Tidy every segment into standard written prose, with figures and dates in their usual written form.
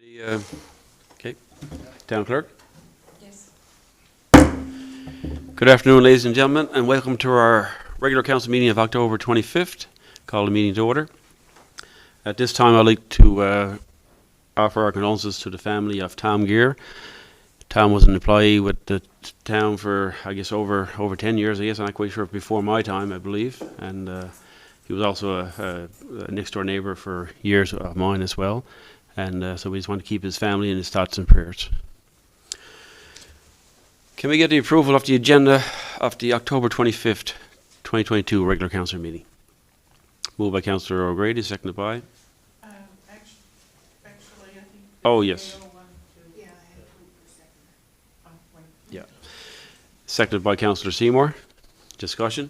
Okay, Town Clerk. Yes. Good afternoon, ladies and gentlemen, and welcome to our regular council meeting of October 25th. Call the meeting to order. At this time, I'd like to offer our condolences to the family of Tom Gear. Tom was an employee with the town for, I guess, over 10 years. I'm not quite sure, before my time, I believe. And he was also a next-door neighbour for years of mine as well. And so we just want to keep his family in his thoughts and prayers. Can we get the approval of the agenda of the October 25th, 2022 regular council meeting? Moved by Councillor O'Grady, seconded by? Actually, I think. Oh, yes. Yeah. Seconded by Councillor Seymour. Discussion?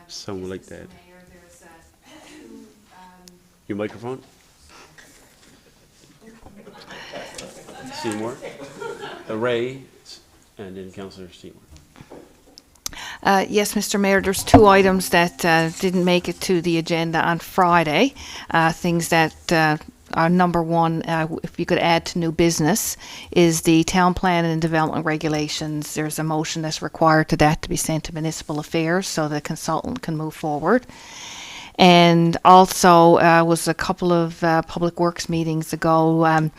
Someone would like that. Your microphone? Seymour. Ray, and then Councillor Seymour. Yes, Mr. Mayor, there's two items that didn't make it to the agenda on Friday. Things that are number one, if you could add to new business, is the town plan and development regulations. There's a motion that's required to that to be sent to municipal affairs so the consultant can move forward. And also was a couple of public works meetings ago,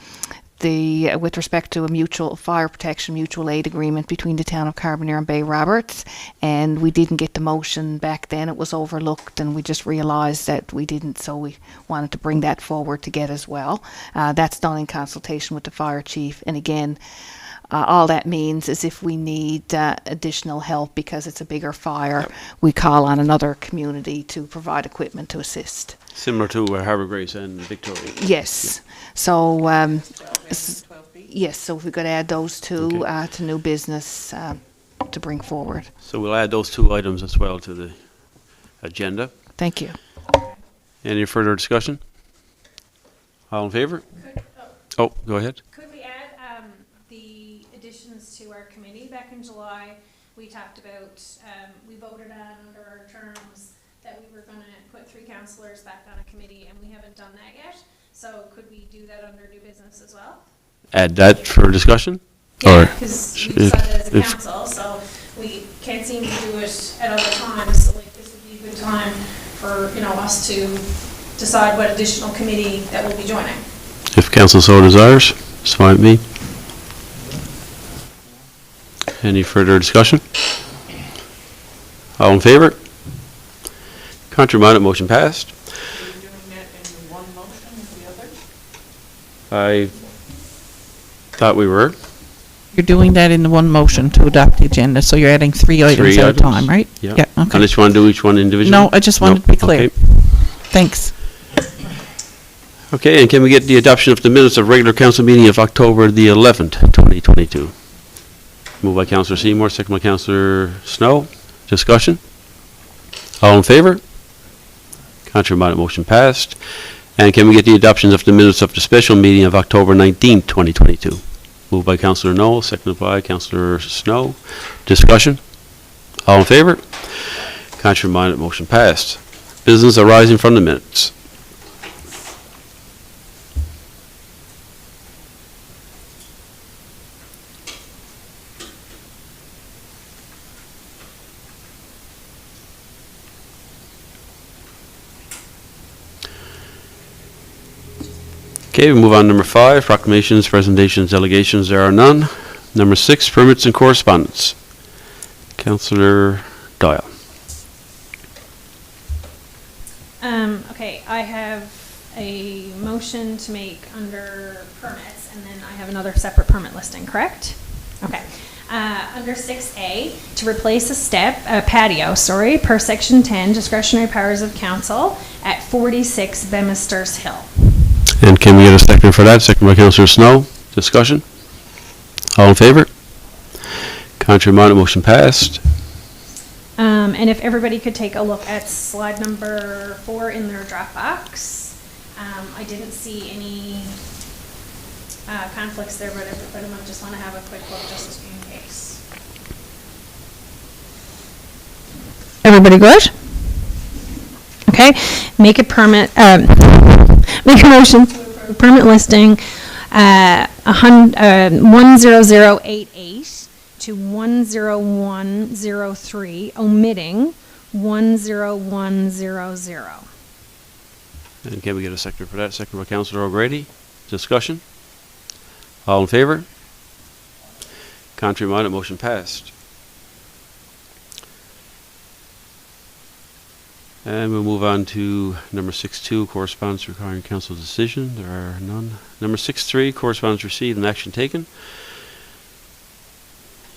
with respect to a mutual fire protection mutual aid agreement between the town of Carbonear and Bay Roberts, and we didn't get the motion back then. It was overlooked, and we just realised that we didn't, so we wanted to bring that forward to get as well. That's done in consultation with the fire chief, and again, all that means is if we need additional help because it's a bigger fire, we call on another community to provide equipment to assist. Similar to Harbour Grace and Victoria. Yes. So, yes, so if we could add those two to new business to bring forward. So we'll add those two items as well to the agenda. Thank you. Any further discussion? All in favour? Oh, go ahead. Could we add the additions to our committee? Back in July, we talked about, we voted on under our terms that we were going to put 3 councillors back on a committee, and we haven't done that yet. So could we do that under new business as well? Add that for discussion? Yeah, because we decided as a council, so we can't seem to do it at other times. So like this would be a good time for us to decide what additional committee that we'll be joining. If council so desires, it's fine with me. Any further discussion? All in favour? Contrary minded, motion passed. Are you doing that in one motion or the other? I thought we were. You're doing that in the one motion to adopt the agenda, so you're adding 3 items at a time, right? Yeah. Okay. Unless you want to do each one individually? No, I just wanted to be clear. Okay. Thanks. Okay, and can we get the adoption of the minutes of regular council meeting of October the 11th, 2022? Moved by Councillor Seymour, second by Councillor Snow. Discussion? All in favour? Contrary minded, motion passed. And can we get the adoption of the minutes of the special meeting of October 19th, 2022? Moved by Councillor Knoll, seconded by Councillor Snow. Discussion? All in favour? Contrary minded, motion passed. Business arising from the minutes. Okay, we move on to number 5, proclamations, presentations, delegations. There are none. Number 6, permits and correspondence. Councillor Doyle. Okay, I have a motion to make under permits, and then I have another separate permit listing, correct? Okay. Under 6A, to replace a patio, per section 10, discretionary powers of council at 46 Bemisters Hill. And can we get a second for that? Second by Councillor Snow. Discussion? All in favour? Contrary minded, motion passed. And if everybody could take a look at slide number 4 in their Dropbox. I didn't see any conflicts there, but everybody might just want to have a quick look just in case. Everybody good? Okay, make a motion to approve permit listing 10088 to 10103, omitting 10100. And can we get a seconder for that? Second by Councillor O'Grady. Discussion? All in favor? Contrary minded, motion passed. And we'll move on to number 6.2, correspondence requiring council decision. There are none. Number 6.3, correspondence received and action taken.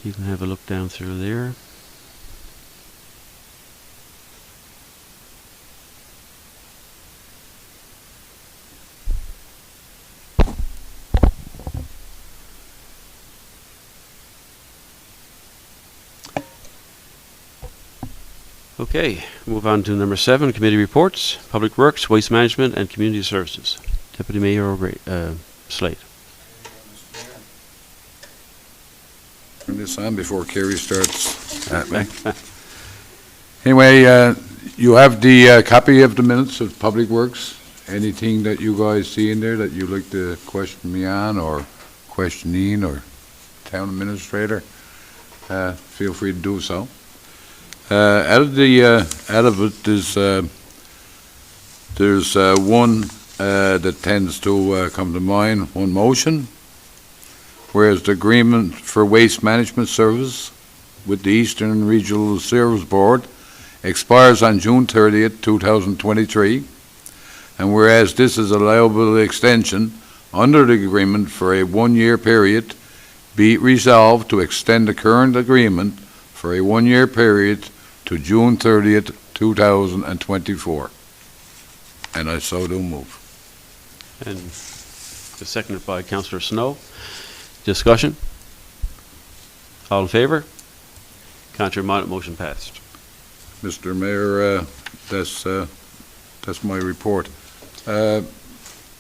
You can have a look down through there. Okay, move on to number 7, committee reports, Public Works, Waste Management, and Community Services. Deputy Mayor Slate. Turn this on before Kerry starts at me. Anyway, you have the copy of the minutes of Public Works. Anything that you guys see in there that you'd like to question me on, or question Ian or Town Administrator, feel free to do so. Out of it, there's one that tends to come to mind, one motion, whereas the agreement for waste management service with the Eastern Regional Service Board expires on June 30th, 2023, and whereas this is a allowable extension under the agreement for a one-year period, be it resolved to extend the current agreement for a one-year period to June 30th, 2024. And I so do move. And seconded by Councillor Snow. Discussion? All in favor? Contrary minded, motion passed. Mr. Mayor, that's my report. I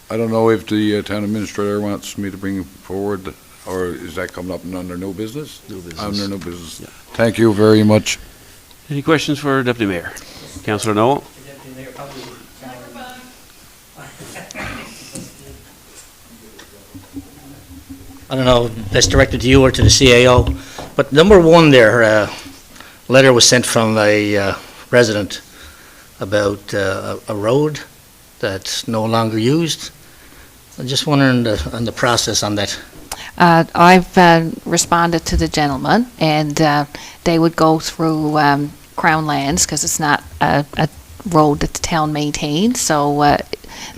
don't know if the town administrator wants me to bring forward, or is that coming up under new business? New business. Under new business. Yeah. Thank you very much. Any questions for Deputy Mayor? Councillor Noel? I don't know if that's directed to you or to the CAO, but number one there, letter was sent from a resident about a road that's no longer used. I'm just wondering on the process on that. I've responded to the gentleman, and they would go through Crown Lands, because it's not a road that the town maintains. So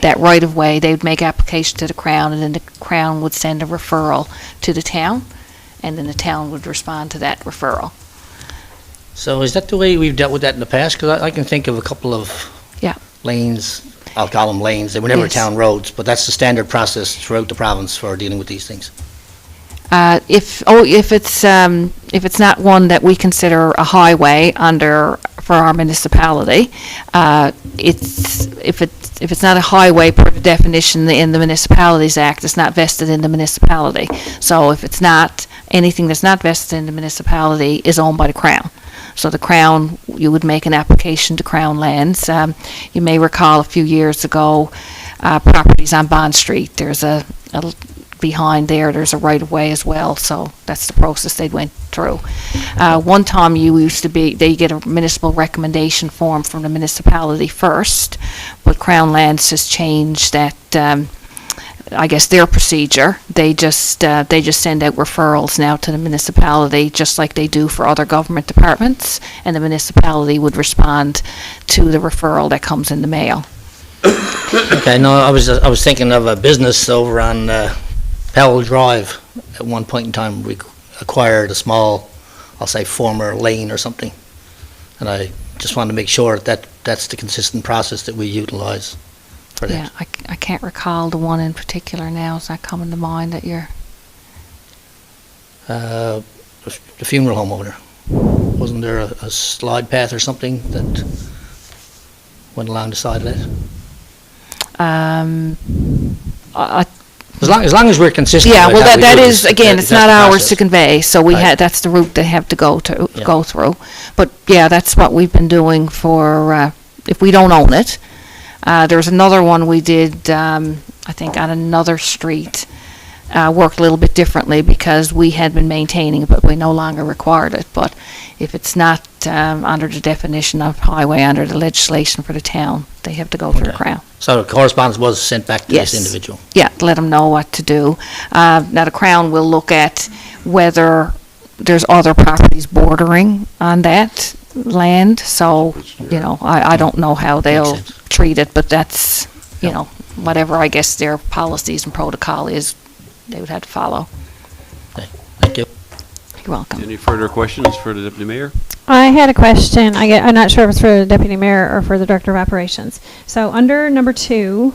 that right-of-way, they would make application to the Crown, and then the Crown would send a referral to the town, and then the town would respond to that referral. So is that the way we've dealt with that in the past? Because I can think of a couple of lanes, I'll call them lanes, they were never town roads, but that's the standard process throughout the province for dealing with these things. If it's not one that we consider a highway for our municipality, if it's not a highway per the definition in the Municipalities Act, it's not vested in the municipality. So if it's not, anything that's not vested in the municipality is owned by the Crown. So the Crown, you would make an application to Crown Lands. You may recall a few years ago, properties on Bond Street, there's behind there's a right-of-way as well, so that's the process they went through. One time they get a municipal recommendation form from the municipality first, but Crown Lands has changed that, I guess, their procedure. They just send out referrals now to the municipality, just like they do for other government departments, and the municipality would respond to the referral that comes in the mail. Okay, no, I was thinking of a business over on Powell Drive. At one point in time, we acquired a small, I'll say, former lane or something. And I just wanted to make sure that that's the consistent process that we utilize for that. Yeah, I can't recall the one in particular now. Is that coming to mind that you're... The funeral home owner. Wasn't there a slide path or something that went along the side of that? As long as we're consistent. Yeah, with well, how we that do is, this, again, it's that's not the ours process. to convey, so Right. that's the route they have to go Yeah. through. But, yeah, that's what we've been doing for, if we don't own it. There's another one we did, I think, on another street, worked a little bit differently because we had been maintaining it, but we no longer required it. But if it's not under the definition of highway, under the legislation for the town, they have to go through the Okay. Crown. So the correspondence was sent back to Yes. this individual? Yeah, let them know what to do. Now, the Crown will look at whether there's other properties bordering on that land, so, you know, I don't know how they'll sense. treat it, but that's, you know, whatever I guess their policies and protocol is, they would have to follow. Thank you. You're welcome. Any further questions for the Deputy Mayor? I had a question. I'm not sure if it's for the deputy mayor or for the director of operations. So under number 2,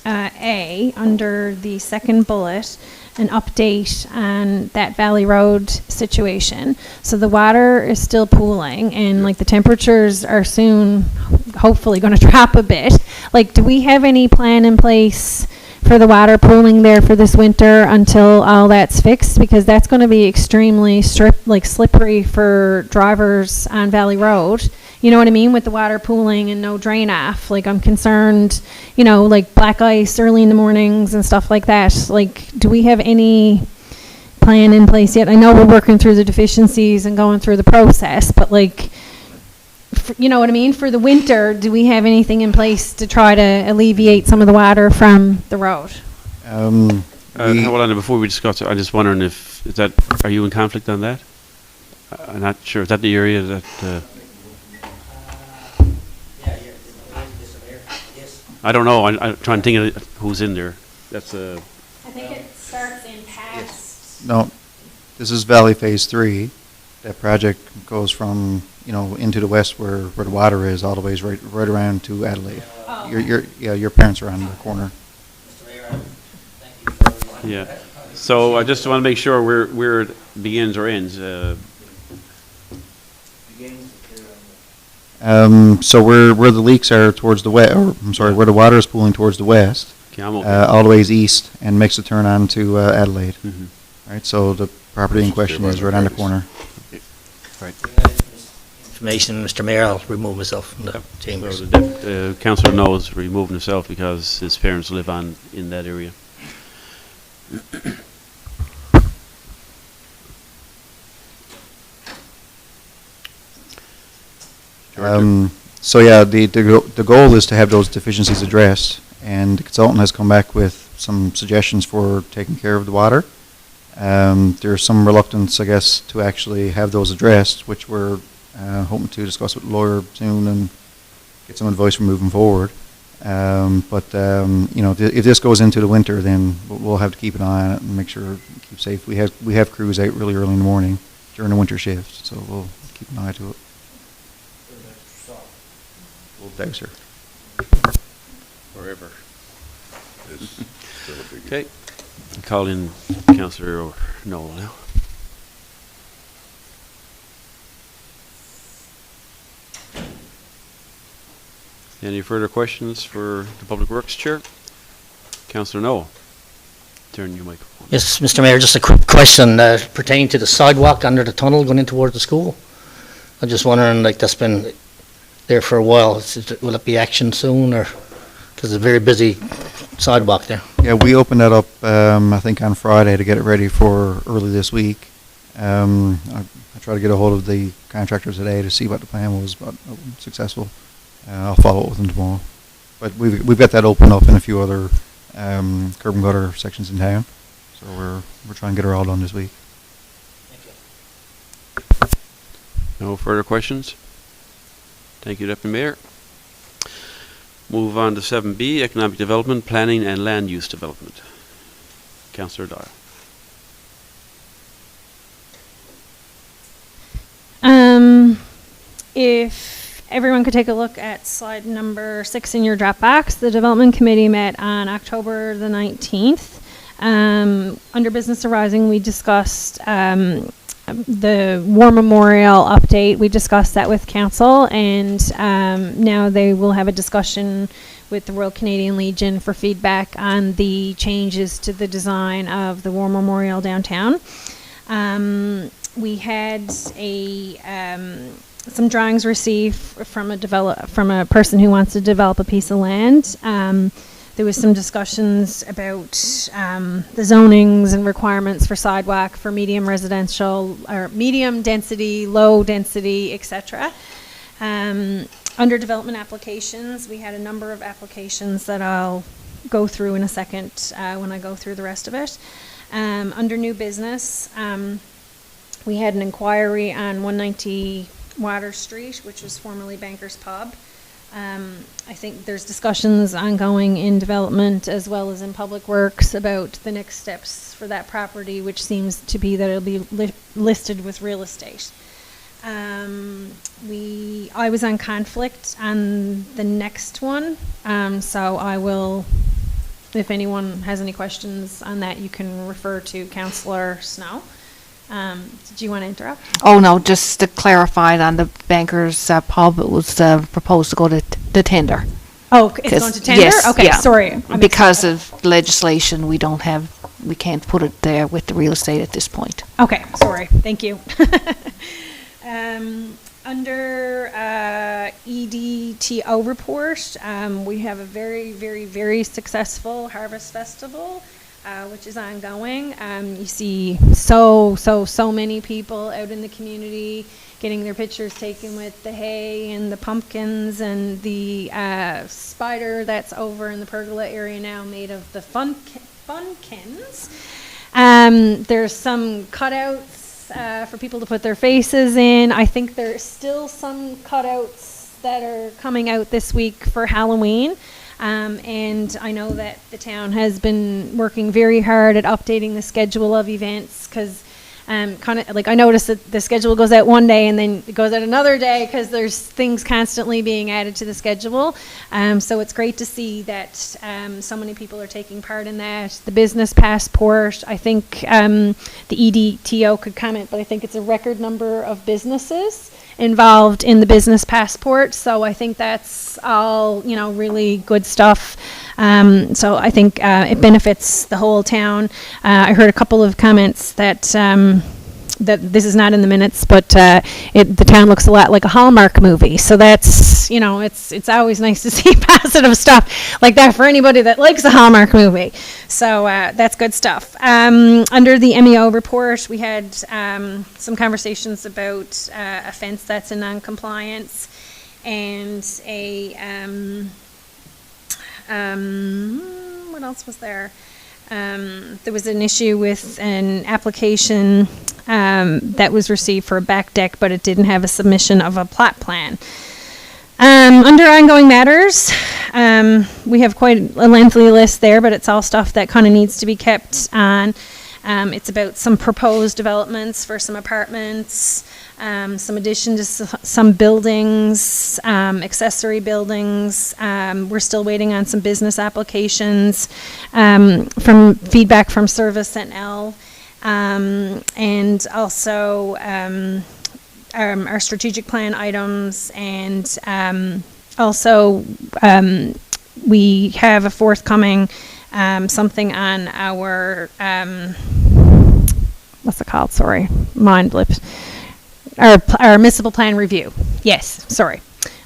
A, under the second bullet, an update on that Valley Road situation. So the water is still pooling, and like the temperatures are soon, hopefully, going to drop a bit. Like, do we have any plan in place for the water pooling there for this winter until all that's fixed? Because that's going to be extremely slippery for drivers on Valley Road. You know what I mean? With the water pooling and no drain off. Like, I'm concerned, you know, like black ice early in the mornings and stuff like that. Like, do we have any plan in place yet? I know we're working through the deficiencies and going through the process, but like, you know what I mean? For the winter, do we have anything in place to try to alleviate some of the water from the road? Hold on, before we discuss it, I'm just wondering if, are you in conflict on that? I'm not sure. Is that the area that, I don't know. I'm trying to think of who's in there. That's I think it starts in past. No, this is Valley Phase 3. That project goes from, you know, into the west where the water is, all the ways right around to Adelaide. Oh. Your parents are on the corner. yeah. So I just want to make sure where it begins or ends. So where the leaks are towards the west, or I'm sorry, where the water is pooling towards the west, Okay, I'm okay. all the ways east, and makes a turn on to Adelaide. Mhm. Right, so the property in question is right on the corner. Information, Mr. Mayor, I'll remove myself from the So chambers. the councillor knows removing himself because his parents live in that area. So yeah, the goal is to have those deficiencies addressed, and the consultant has come back with some suggestions for taking care of the water. There's some reluctance, I guess, to actually have those addressed, which we're hoping to discuss with the lawyer soon and get some advice for moving forward. You know, if this goes into the winter, then we'll have to keep an eye on it and make sure it keeps safe. We have crews out really early in the morning during the winter shift, so we'll keep an eye to it. We'll douse her. Forever. It's still a big. Okay. Call in Councillor Noel now. Any further questions for the Public Works Chair? Councillor Noel, turn your microphone. Yes, Mr. Mayor, just a quick question pertaining to the sidewalk under the tunnel going in towards the school. I'm just wondering, like, that's been there for a while. Will it be action soon, or, because it's a very busy sidewalk there? Yeah, we opened that up, I think on Friday to get it ready for early this week. I tried to get a hold of the contractor today to see what the plan was, but I wasn't successful. I'll follow up with them tomorrow. But we've got that open up in a few other curb and gutter sections in town. So we're trying to get her all done this week. No further questions? Thank you, Deputy Mayor. Move on to 7B, Economic Development, Planning and Land Use Development. Councillor Doyle. If everyone could take a look at slide number 6 in your Dropbox, the Development Committee met on October the 19th. Under Business Arising, we discussed the War Memorial update. We discussed that with Council, and now they will have a discussion with the Royal Canadian Legion for feedback on the changes to the design of the War Memorial downtown. We had some drawings received from a person who wants to develop a piece of land. There was some discussions about the zonings and requirements for sidewalk for medium residential, or medium density, low density, etc. Under development applications, we had a number of applications that I'll go through in a second when I go through the rest of it. Under new business, we had an inquiry on 190 Water Street, which was formerly Banker's Pub. I think there's discussions ongoing in development as well as in public works about the next steps for that property, which seems to be that it'll be listed with real estate. I was on conflict on the next one, so I will, if anyone has any questions on that, you can refer to Councillor Snow. Did you want to interrupt? Oh, no, just to clarify on the Bankers Pub, it was proposed to go to the tender. Oh, it's going to tender? Yes, Okay, yeah. sorry. Because of legislation, we can't put it there with the real estate at this point. Okay, sorry, thank you. Under EDTO report, we have a very, very, very successful Harvest Festival, which is ongoing. You see so many people out in the community getting their pictures taken with the hay and the pumpkins and the spider that's over in the pergola area now made of the funkins. There's some cutouts for people to put their faces in. I think there's still some cutouts that are coming out this week for Halloween. And I know that the town has been working very hard at updating the schedule of events because kind of like I noticed that the schedule goes out one day and then it goes out another day because there's things constantly being added to the schedule. So it's great to see that so many people are taking part in that. The business passport, I think the EDTO could comment, but I think it's a record number of businesses involved in the business passport. So I think that's all, really good stuff. So I think it benefits the whole town. I heard a couple of comments that that this is not in the minutes, but the town looks a lot like a Hallmark movie. So that's, it's always nice to see positive stuff like that for anybody that likes a Hallmark movie. So that's good stuff. Under the MEO report, we had some conversations about a fence that's in non-compliance and what else was there? There was an issue with an application that was received for a back deck, but it didn't have a submission of a plot plan. Under ongoing matters, we have quite a lengthy list there, but it's all stuff that kind of needs to be kept on. It's about some proposed developments for some apartments, some addition to some buildings, accessory buildings. We're still waiting on some business applications, from feedback from Service NL, and also our strategic plan items, and also we have a forthcoming something on our what's it called? Sorry, mind blip. Our municipal plan review. Yes, sorry,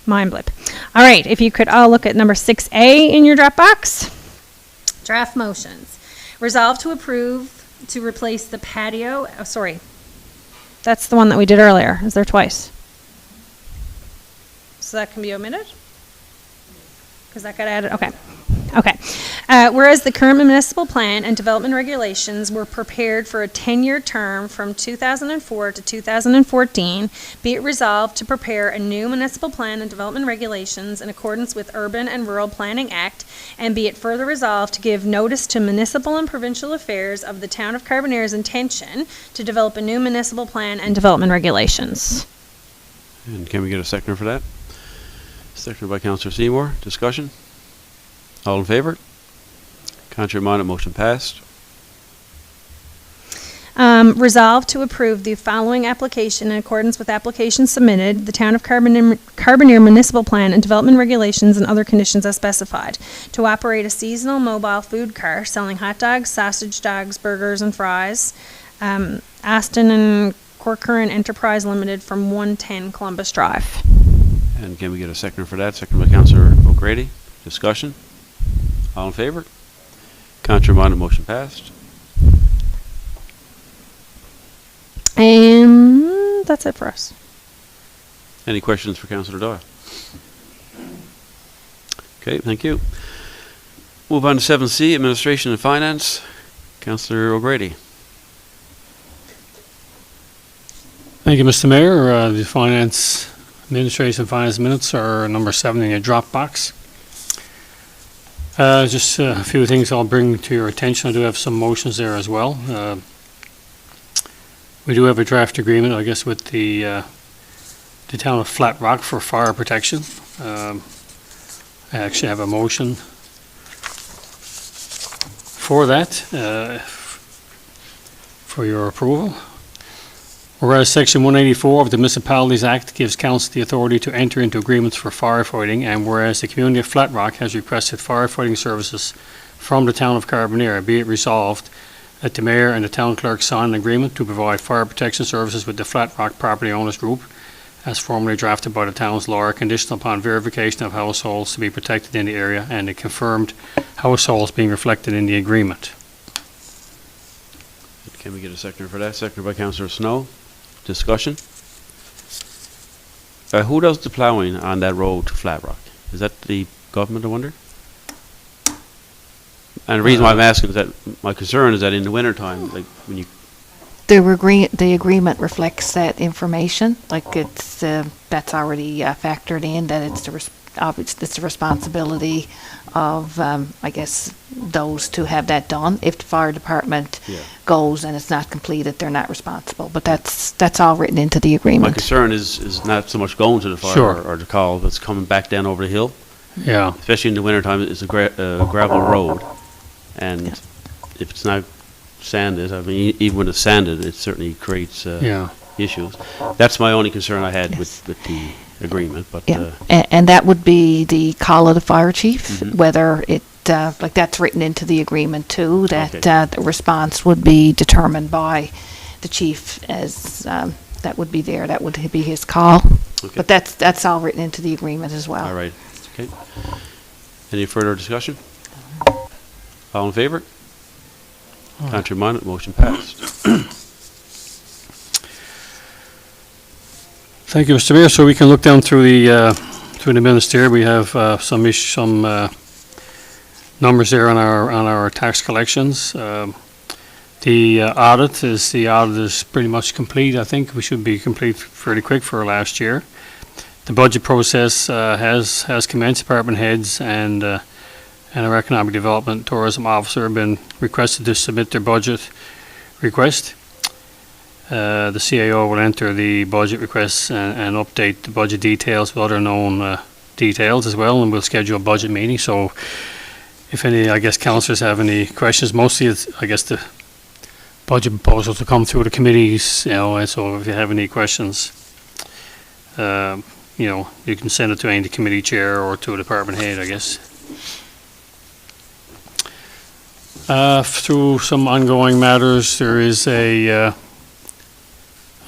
mind blip. All right, if you could all look at number 6A in your Dropbox. Draft motions. Resolve to approve to replace the patio. Oh, sorry, that's the one that we did earlier. Is there twice? So that can be omitted? Because that got added. Okay. Okay. Whereas the current municipal plan and development regulations were prepared for a 10-year term from 2004 to 2014, be it resolved to prepare a new municipal plan and development regulations in accordance with Urban and Rural Planning Act, and be it further resolved to give notice to municipal and provincial affairs of the town of Carbonear's intention to develop a new municipal plan and development regulations. And can we get a seconder for that? Seconded by Councillor Seymour. Discussion? All in favor? Contrary minded, motion passed. Resolve to approve the following application in accordance with applications submitted, the Town of Carbonear Municipal Plan and Development Regulations and other conditions as specified, to operate a seasonal mobile food cart selling hot dogs, sausage dogs, burgers, and fries. Aston and Corcoran Enterprise Limited from 110 Columbus Drive. And can we get a seconder for that? Seconded by Councillor O'Grady. Discussion? All in favor? Contrary-minded, motion passed. And that's it for us. Any questions for Councillor Doyle? Okay, thank you. Move on to 7C, Administration and Finance. Councillor O'Grady. Thank you, Mr. Mayor. The Finance Administration and Finance minutes are number 7 in your Dropbox. Just a few things I'll bring to your attention. I do have some motions there as well. We do have a draft agreement, I guess, with the town of Flat Rock for fire protection. I actually have a motion for that, for your approval. Whereas Section 184 of the Municipalities Act gives council the authority to enter into agreements for firefighting, and whereas the community of Flat Rock has requested firefighting services from the town of Carbonear, be it resolved that the mayor and the town clerk sign an agreement to provide fire protection services with the Flat Rock Property Owners Group, as formally drafted by the town's lawyer, conditional upon verification of households to be protected in the area and the confirmed households being reflected in the agreement. Can we get a seconder for that? Seconded by Councillor Snow. Discussion. Who does the ploughing on that road to Flat Rock? Is that the government, I wonder? And the reason why I'm asking is that my concern is that in the winter time, like when you The agreement reflects that information, like it's, that's already factored in, that it's it's the responsibility of, I guess, those to have that done. If the fire department goes and it's not completed, they're not responsible. But that's all written into the my agreement. concern is not so much going to the fire Sure. or the call, but it's coming back down over the hill. Yeah. Especially in the winter time, it's a gravel road, and Yeah. if it's not sanded, I mean, even when it's sanded, it certainly creates Yeah. issues. That's my only concern I had Yes. with the agreement, but Yeah, and that would be the call of the fire chief, Mhm. whether it, like that's written into the agreement too, that Okay. the response would be determined by the chief as, that would be there, that would be his call. okay. But that's all written into the agreement as well. All right, okay. Any further discussion? All in favor? Contrary-minded, motion passed. Thank you, Mr. Mayor. So we can look down through the minutes there. We have some numbers there on our tax collections. The audit is pretty much complete. I think we should be complete fairly quick for last year. The budget process has commenced. Department heads and our economic development tourism officer have been requested to submit their budget request. The CAO will enter the budget requests and update the budget details with other known details as well, and we'll schedule a budget meeting. So if any, I guess, councillors have any questions, mostly it's, I guess, the budget proposals will come through the committees, and so if you have any questions, you can send it to any committee chair or to a department head, I guess. Through some ongoing matters, there is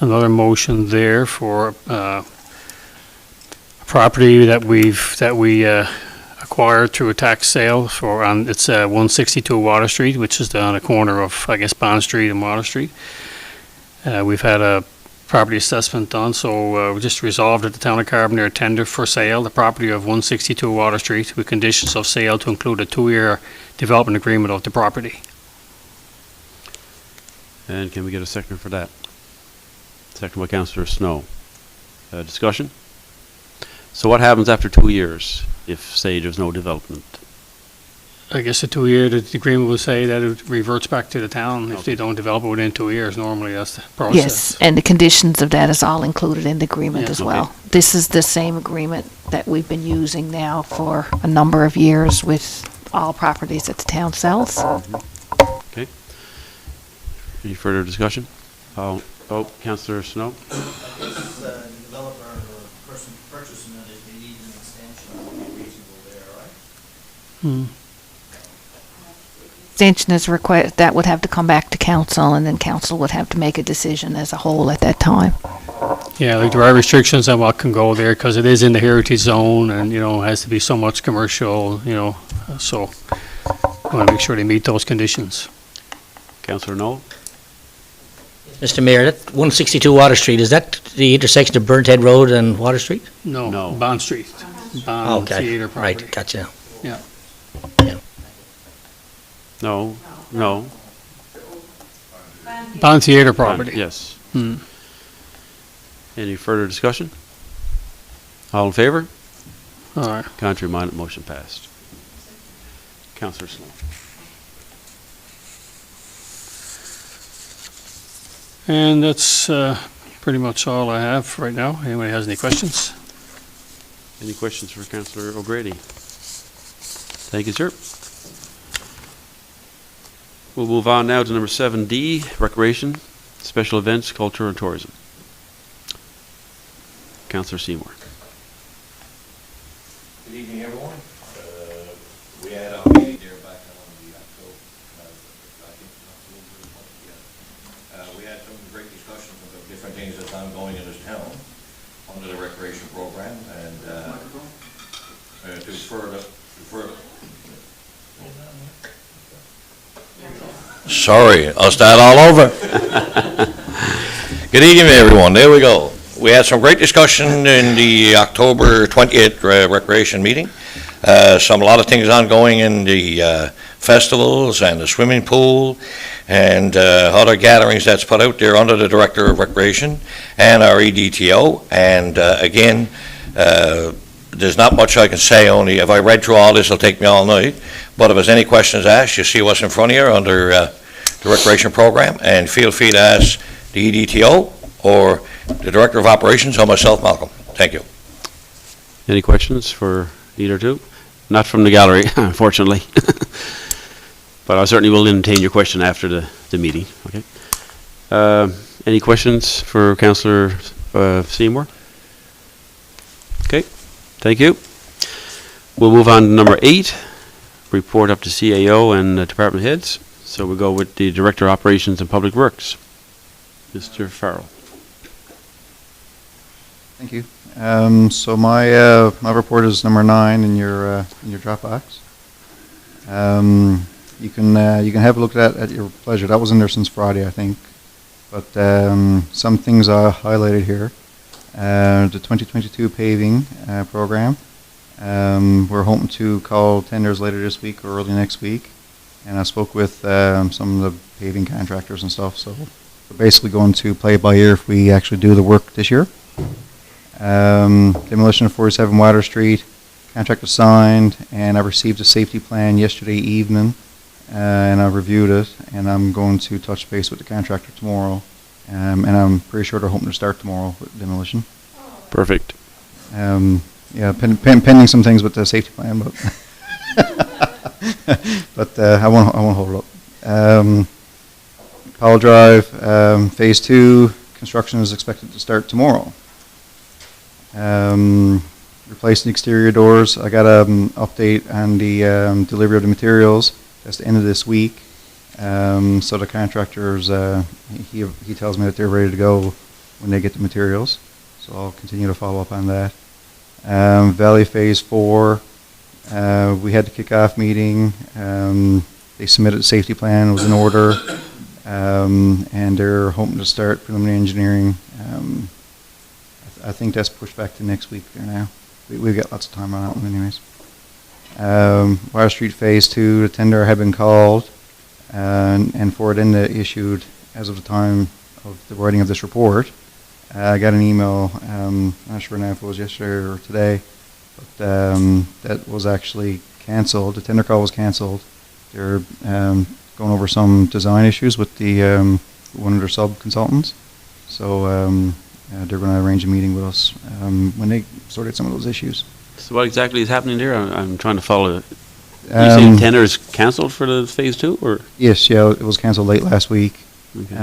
another motion there for a property that we acquired through a tax sale it's 162 Water Street, which is on the corner of, I guess, Bond Street and Water Street. We've had a property assessment done, so we just resolved that the town of Carbonear tender for sale the property of 162 Water Street with conditions of sale to include a 2-year development agreement of the property. And can we get a second for that? Second by Councillor Snow. Discussion? So what happens after 2 years if, say, there's no development? I guess the agreement will say that it reverts back to the town if Okay. they don't develop it within 2 years. Normally, that's the process. Yes, and the conditions of that is all included in the agreement Yeah. as Okay. well. This is the same agreement that we've been using now for a number of years with all properties that the town sells. Okay. Any further discussion? Councillor Snow? The developer or person purchasing it, if they need an extension, it would be reasonable there, right? Extension is required, that would have to come back to council, and then council would have to make a decision as a whole at that time. Yeah, like there are restrictions on what can go there because it is in the heritage zone and, it has to be so much commercial, so We want to make sure they meet those conditions. Councillor Noel? Mr. Mayor, that 162 Water Street, is that the intersection of Burnt Head Road and Water Street? No. No, Bond Street. Bond Okay, Theatre property. right, gotcha. No, no. Bond Theatre property. Yes. Hmm. Any further discussion? All in favor? All right. Contrary minded, motion passed. Councillor Sloan. And that's pretty much all I have right now. Anybody has any questions? Any questions for Councillor O'Grady? Thank you, sir. We'll move on now to number 7D, Recreation, Special Events, Culture and Tourism. Councillor Seymour. Good evening, everyone. We had our meeting there back on the October, I think October, we had some great discussions about different things that's ongoing in this town under the recreation program, and to further. Sorry, I'll start all over. Good evening, everyone. There we go. We had some great discussion in the October 20th recreation meeting. A lot of things ongoing in the festivals and the swimming pool and other gatherings that's put out there under the Director of Recreation and our EDTO. And again, there's not much I can say, only if I read through all this, it'll take me all night. But if there's any questions asked, you see what's in front of you under the recreation program, and feel free to ask the EDTO or the Director of Operations or myself, Malcolm. Thank you. Any questions for either two? Not from the gallery, unfortunately. But I certainly will entertain your question after the meeting. Okay. Any questions for Councillor Seymour? Okay. Thank you. We'll move on to number 8, report up to CAO and department heads. So we'll go with the Director of Operations and Public Works, Mr. Farrell. Thank you. So my report is number 9 in your Dropbox. You can have a look at that at your pleasure. That was in there since Friday, I think. But some things are highlighted here. The 2022 paving program. We're hoping to call tenders later this week or early next week. And I spoke with some of the paving contractors and stuff. So we're basically going to play it by ear if we actually do the work this year. Demolition of 47 Water Street, contract was signed, and I received a safety plan yesterday evening, and I reviewed it, and I'm going to touch base with the contractor tomorrow, and I'm pretty sure they're hoping to start tomorrow with demolition. Perfect. Yeah, pending some things with the safety plan, but but I won't hold it up. Powell Drive, Phase 2, construction is expected to start tomorrow. Replacing exterior doors. I got an update on the delivery of the materials. That's the end of this week. So the contractors, he tells me that they're ready to go when they get the materials. So I'll continue to follow up on that. Valley Phase 4, we had the kickoff meeting. They submitted a safety plan, it was in order, and they're hoping to start preliminary engineering. I think that's pushed back to next week there now. We've got lots of time on that one anyways. Water Street Phase 2, the tender had been called, and for it issued as of the time of the writing of this report. I got an email, I'm not sure now if it was yesterday or today, but that was actually canceled. The tender call was canceled. They're going over some design issues with the one of their sub-consultants. So they're going to arrange a meeting with us when they sort out some of those issues. So what exactly is happening there? I'm trying to follow it. You say the tender is canceled for the Phase 2, or? Yes, yeah, it was canceled late last week. Okay.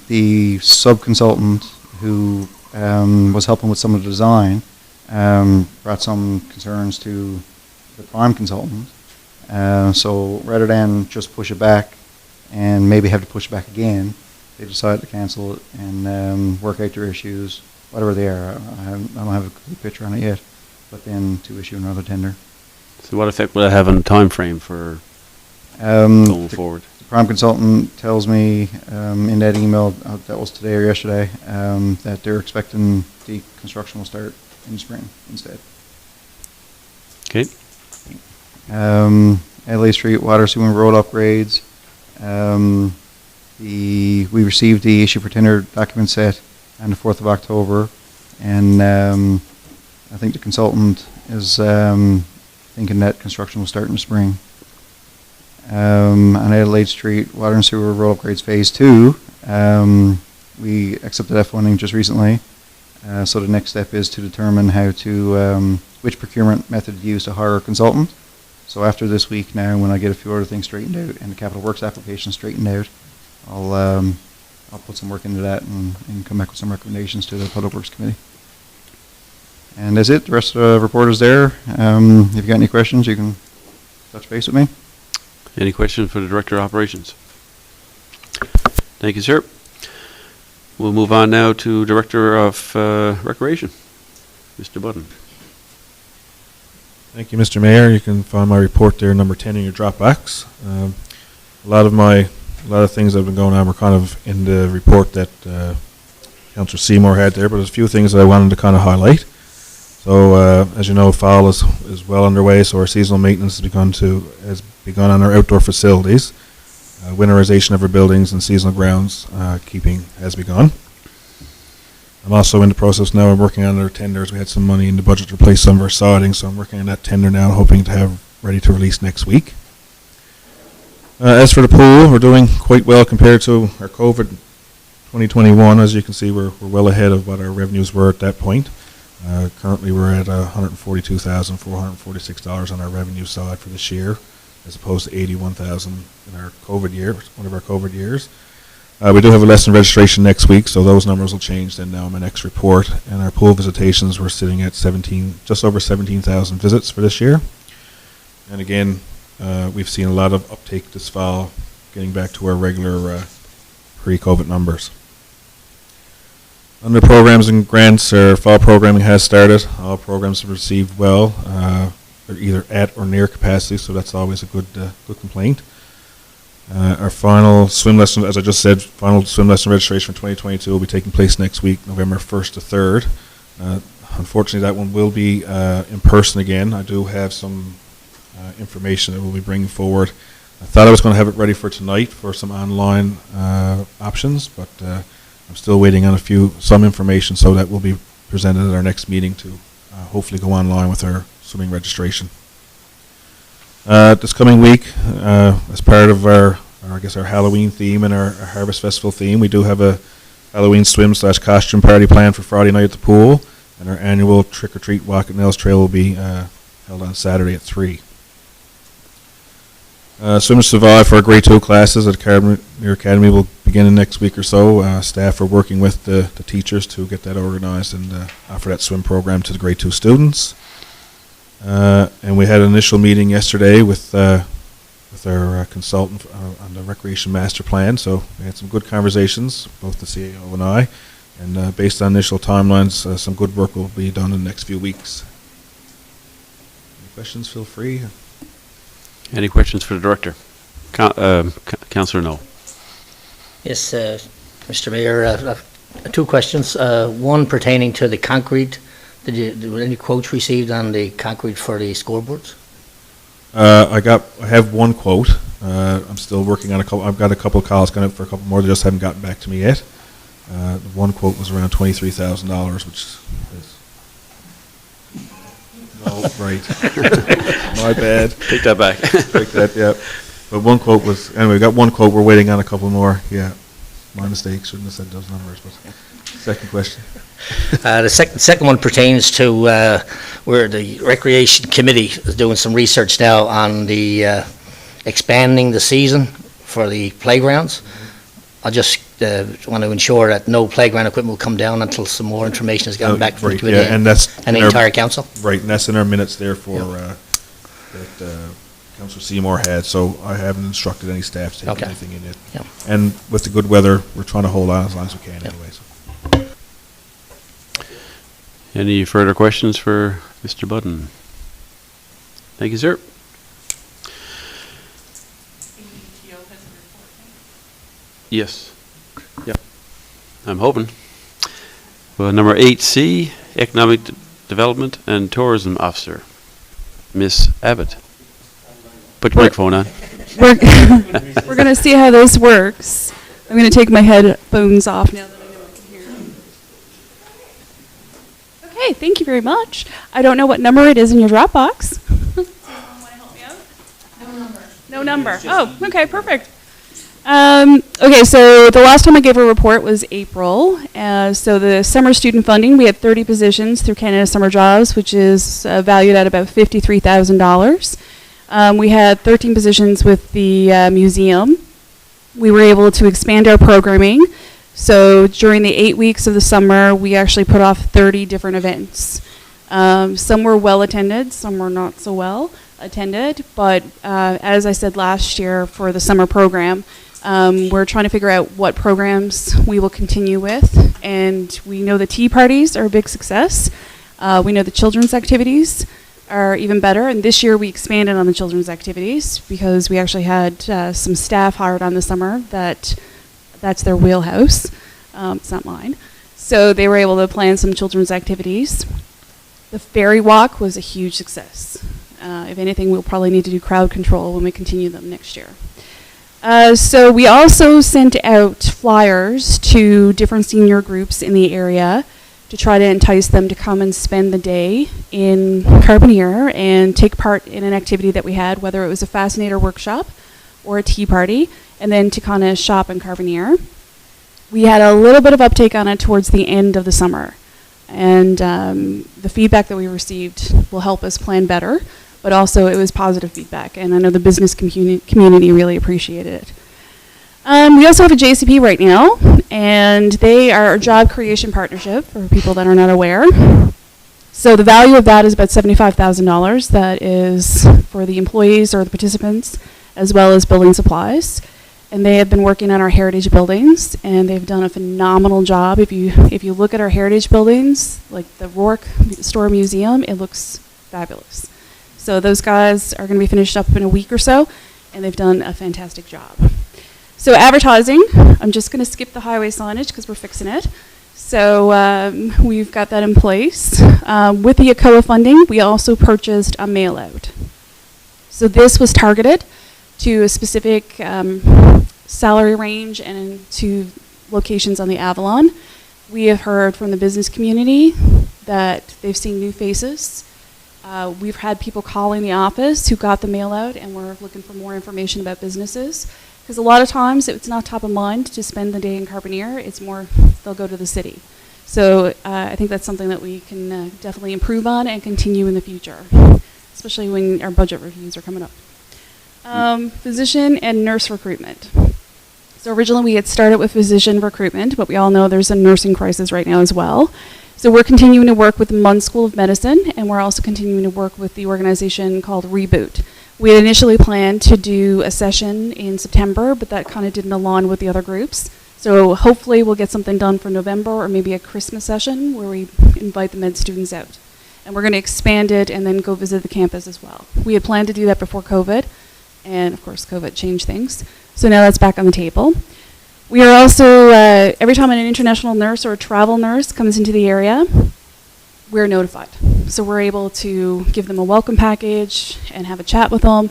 The sub-consultant who was helping with some of the design brought some concerns to the prime consultant. So rather than just push it back and maybe have to push it back again, they decided to cancel it and work out their issues, whatever they are. I don't have a complete picture on it yet, but then to issue another tender. So what effect will that have on the time frame for going forward? The prime consultant tells me in that email, that was today or yesterday, that they're expecting the construction will start in spring instead. Okay. LA Street Water Sewer Road upgrades. We received the issue for tender document set on the 4th of October, and I think the consultant is thinking that construction will start in the spring. On Adelaide Street Water and Sewer Road upgrades Phase 2, we accepted that funding just recently. So the next step is to determine how to which procurement method to use to hire a consultant. So after this week now, when I get a few other things straightened out and the capital works application straightened out, I'll put some work into that and come back with some recommendations to the Public Works Committee. And that's it. The rest of the report is there. If you've got any questions, you can touch base with me. Any questions for the Director of Operations? Thank you, sir. We'll move on now to Director of Recreation, Mr. Budden. Thank you, Mr. Mayor. You can find my report there, number 10, in your Dropbox. A lot of things that have been going on were kind of in the report that Councillor Seymour had there, but there's a few things that I wanted to kind of highlight. So, as you know, fall is well underway, so our seasonal maintenance has begun on our outdoor facilities. Winterization of our buildings and seasonal grounds keeping has begun. I'm also in the process now of working on our tenders. We had some money in the budget to replace some of our siding, so I'm working on that tender now, hoping to have ready to release next week. As for the pool, we're doing quite well compared to our COVID 2021. As you can see, we're well ahead of what our revenues were at that point. Currently, we're at $142,446 on our revenue side for this year, as opposed to $81,000 in our COVID year, one of our COVID years. We do have a lesson registration next week, so those numbers will change then now in my next report. And our pool visitations, we're sitting at just over 17,000 visits for this year. And again, we've seen a lot of uptake this fall, getting back to our regular pre-COVID numbers. Under programs and grants, our fall programming has started. All programs have received well. They're either at or near capacity, so that's always a good complaint. Our final swim lesson, as I just said, final swim lesson registration for 2022 will be taking place next week, November 1st to 3rd. Unfortunately, that one will be in person again. I do have some information that we'll be bringing forward. I thought I was going to have it ready for tonight for some online options, but I'm still waiting on some information, so that will be presented at our next meeting to hopefully go online with our swimming registration. This coming week, as part of our Halloween theme and our Harvest Festival theme, we do have a Halloween swim/costume party planned for Friday night at the pool, and our annual trick-or-treat walk at Nels Trail will be held on Saturday at 3. Swim to Survive for our grade 2 classes at Carbonear Academy will begin in next week or so. Staff are working with the teachers to get that organized and offer that swim program to the grade 2 students. And we had an initial meeting yesterday with our consultant on the Recreation Master Plan. So we had some good conversations, both the CAO and I. And based on initial timelines, some good work will be done in the next few weeks. Any questions, feel free. Any questions for the Director? Councillor No. Yes, Mr. Mayor, two questions. One pertaining to the concrete. Were any quotes received on the concrete for the scoreboards? I have one quote. I'm still working on a couple. I've got a couple of calls coming up for a couple more. They just haven't gotten back to me yet. The one quote was around $23,000, which is no, right. My bad. Take that back. Take that, yeah. But one quote was, anyway, we got one quote. We're waiting on a couple more. Yeah, my mistake. Shouldn't have said those numbers. But second question. The second one pertains to where the Recreation Committee is doing some research now on the expanding the season for the playgrounds. I just want to ensure that no playground equipment will come down until some more information is gotten back from the committee and that's and the entire council. Right, and that's in our minutes there for that Councillor Seymour had. So I haven't instructed any staff to take anything in it. Yeah. And with the good weather, we're trying to hold on as long as we can anyway. So. Any further questions for Mr. Budden? Thank you, sir. Yes. Yep. I'm hoping. Well, number 8C, Economic Development and Tourism Officer, Miss Abbott. Put your microphone on. We're going to see how this works. I'm going to take my headphones off now that I know I can hear. Okay, thank you very much. I don't know what number it is in your Dropbox. Does anyone want to help me out? No number. No number. Oh, okay, perfect. Okay, so the last time I gave a report was April. So the summer student funding, we had 30 positions through Canada Summer Jobs, which is valued at about $53,000. We had 13 positions with the museum. We were able to expand our programming. So during the 8 weeks of the summer, we actually put off 30 different events. Some were well attended, some were not so well attended. But as I said last year for the summer program, we're trying to figure out what programs we will continue with. And we know the tea parties are a big success. We know the children's activities are even better. And this year we expanded on the children's activities because we actually had some staff hired on the summer that's their wheelhouse. It's not mine. So they were able to plan some children's activities. The ferry walk was a huge success. If anything, we'll probably need to do crowd control when we continue them next year. So we also sent out flyers to different senior groups in the area to try to entice them to come and spend the day in Carbonear and take part in an activity that we had, whether it was a fascinator workshop or a tea party, and then to kind of shop in Carbonear. We had a little bit of uptake on it towards the end of the summer, and the feedback that we received will help us plan better, but also it was positive feedback, and I know the business community really appreciated it. We also have a JCP right now, and they are a job creation partnership for people that are not aware. So the value of that is about $75,000. That is for the employees or the participants, as well as building supplies. And they have been working on our heritage buildings, and they've done a phenomenal job. If you look at our heritage buildings, like the Rourke Store Museum, it looks fabulous. So those guys are going to be finished up in a week or so, and they've done a fantastic job. So advertising, I'm just going to skip the highway signage because we're fixing it. So we've got that in place. With the ACOA funding, we also purchased a mail-out. So this was targeted to a specific salary range and to locations on the Avalon. We have heard from the business community that they've seen new faces. We've had people calling the office who got the mail out and we're looking for more information about businesses. Because a lot of times it's not top of mind to spend the day in Carbonear. It's more they'll go to the city. So I think that's something that we can definitely improve on and continue in the future, especially when our budget reviews are coming up. Physician and nurse recruitment. So originally we had started with physician recruitment, but we all know there's a nursing crisis right now as well. So we're continuing to work with the Munn School of Medicine, and we're also continuing to work with the organization called Reboot. We had initially planned to do a session in September, but that kind of didn't align with the other groups. So hopefully we'll get something done for November or maybe a Christmas session where we invite the med students out. And we're going to expand it and then go visit the campus as well. We had planned to do that before COVID, and of course COVID changed things. So now that's back on the table. We are also, every time an international nurse or a travel nurse comes into the area, we're notified. So we're able to give them a welcome package and have a chat with them.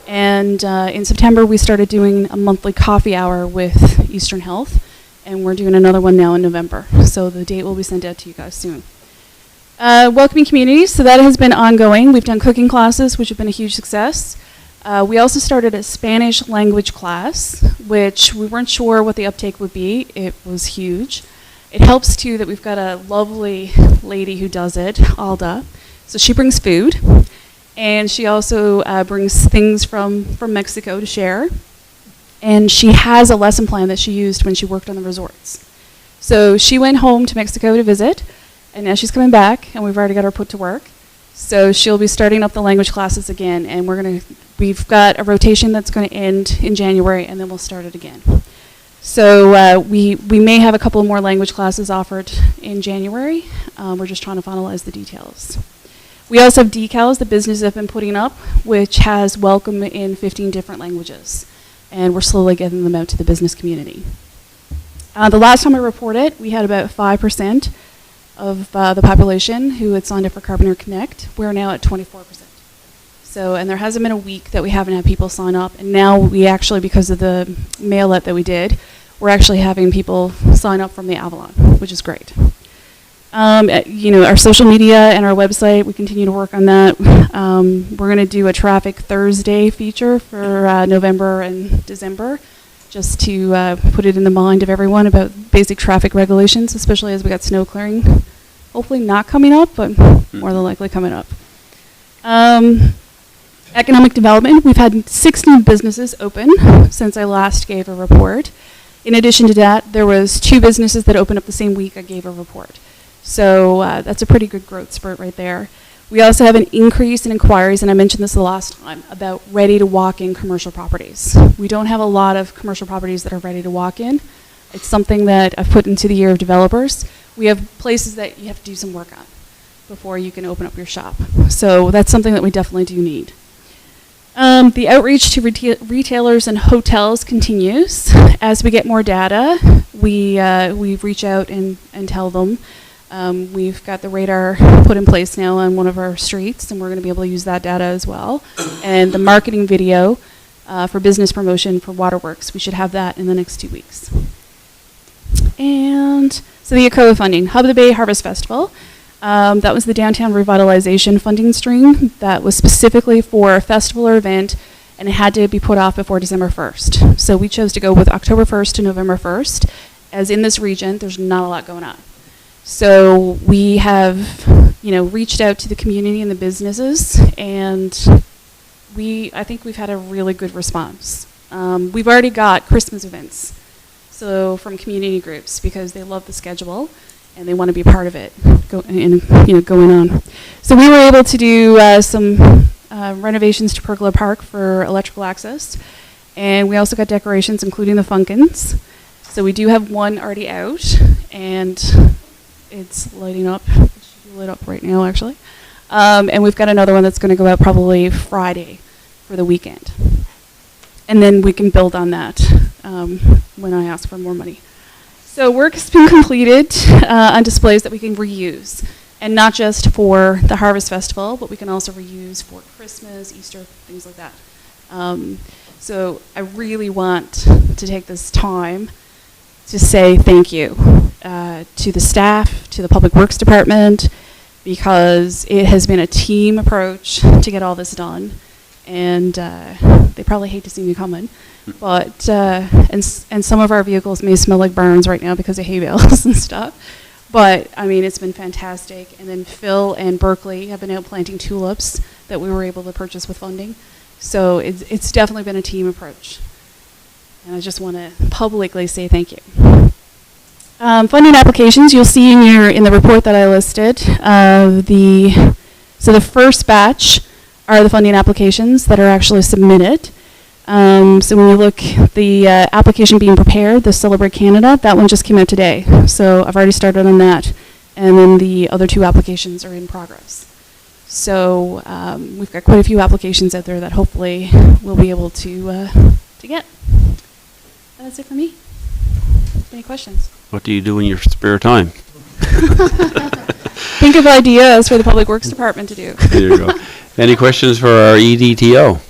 And in September, we started doing a monthly coffee hour with Eastern Health, and we're doing another one now in November. So the date will be sent out to you guys soon. Welcoming communities, so that has been ongoing. We've done cooking classes, which have been a huge success. We also started a Spanish language class, which we weren't sure what the uptake would be. It was huge. It helps, too, that we've got a lovely lady who does it, Alda. So she brings food, and she also brings things from Mexico to share. And she has a lesson plan that she used when she worked on the resorts. So she went home to Mexico to visit, and now she's coming back, and we've already got her put to work. So she'll be starting up the language classes again, and we've got a rotation that's going to end in January, and then we'll start it again. So we may have a couple more language classes offered in January. We're just trying to finalize the details. We also have decals the businesses have been putting up, which has welcome in 15 different languages. And we're slowly getting them out to the business community. The last time I reported, we had about 5% of the population who had signed up for Carbonear Connect. We're now at 24%. So, and there hasn't been a week that we haven't had people sign up. And now we actually, because of the mail-out that we did, we're actually having people sign up from the Avalon, which is great. Our social media and our website, we continue to work on that. We're going to do a Traffic Thursday feature for November and December, just to put it in the mind of everyone about basic traffic regulations, especially as we got snow clearing. Hopefully not coming up, but more than likely coming up. Economic development, we've had 16 businesses open since I last gave a report. In addition to that, there was 2 businesses that opened up the same week I gave a report. So that's a pretty good growth spurt right there. We also have an increase in inquiries, and I mentioned this the last time, about ready-to-walk-in commercial properties. We don't have a lot of commercial properties that are ready to walk in. It's something that I've put into the ear of developers. We have places that you have to do some work on before you can open up your shop. So that's something that we definitely do need. The outreach to retailers and hotels continues. As we get more data, we reach out and tell them. We've got the radar put in place now on one of our streets, and we're going to be able to use that data as well. And the marketing video for business promotion for Waterworks, we should have that in the next 2 weeks. And so the ACOA funding, Hub of the Bay Harvest Festival. That was the downtown revitalization funding stream that was specifically for a festival or event, and it had to be put off before December 1st. So we chose to go with October 1st to November 1st, as in this region, there's not a lot going on. So we have, reached out to the community and the businesses, and I think we've had a really good response. We've already got Christmas events, so from community groups, because they love the schedule and they want to be part of it going on. So we were able to do some renovations to Pergola Park for electrical access, and we also got decorations, including the Funkins. So we do have one already out, and it's lighting up. It should be lit up right now, actually. And we've got another one that's going to go out probably Friday for the weekend. And then we can build on that when I ask for more money. So work has been completed on displays that we can reuse. And not just for the Harvest Festival, but we can also reuse for Christmas, Easter, things like that. So I really want to take this time to say thank you to the staff, to the Public Works Department, because it has been a team approach to get all this done. And they probably hate to see me coming. But, and some of our vehicles may smell like barns right now because of hay bales and stuff. But, I mean, it's been fantastic. And then Phil and Berkeley have been out planting tulips that we were able to purchase with funding. So it's definitely been a team approach. And I just want to publicly say thank you. Funding applications, you'll see in the report that I listed. So the first batch are the funding applications that are actually submitted. So when you look, the application being prepared, the Celebrate Canada, that one just came out today. So I've already started on that. And then the other 2 applications are in progress. So we've got quite a few applications out there that hopefully we'll be able to get. That's it for me. Any questions? What do you do in your spare time? Think of ideas for the Public Works Department to do. There you go. Any questions for our EDTO?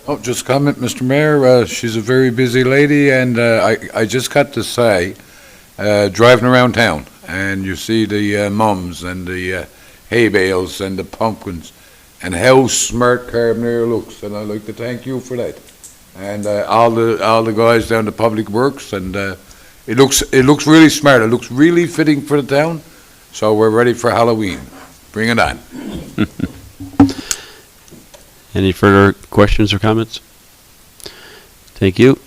Oh, just comment, Mr. Mayor, she's a very busy lady, and I just got to say, driving around town, and you see the mums and the hay bales and the pumpkins, and how smart Carbonear looks, and I'd like to thank you for that. And all the guys down the Public Works, and it looks really smart. It looks really fitting for the town. So we're ready for Halloween. Bring it on. Any further questions or comments? Thank you.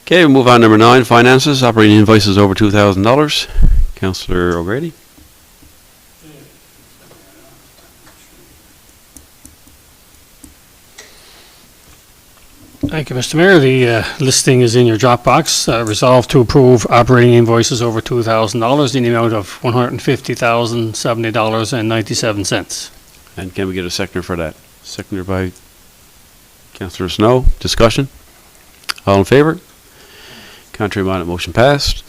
Okay, we'll move on to number 9, finances, operating invoices over $2,000. Councillor O'Grady. Thank you, Mr. Mayor. The listing is in your Dropbox. Resolved to approve operating invoices over $2,000 in the amount of $150,070.97. And can we get a seconder for that? Seconder by Councillor Snow, discussion? All in favor? Contrary minded, motion passed.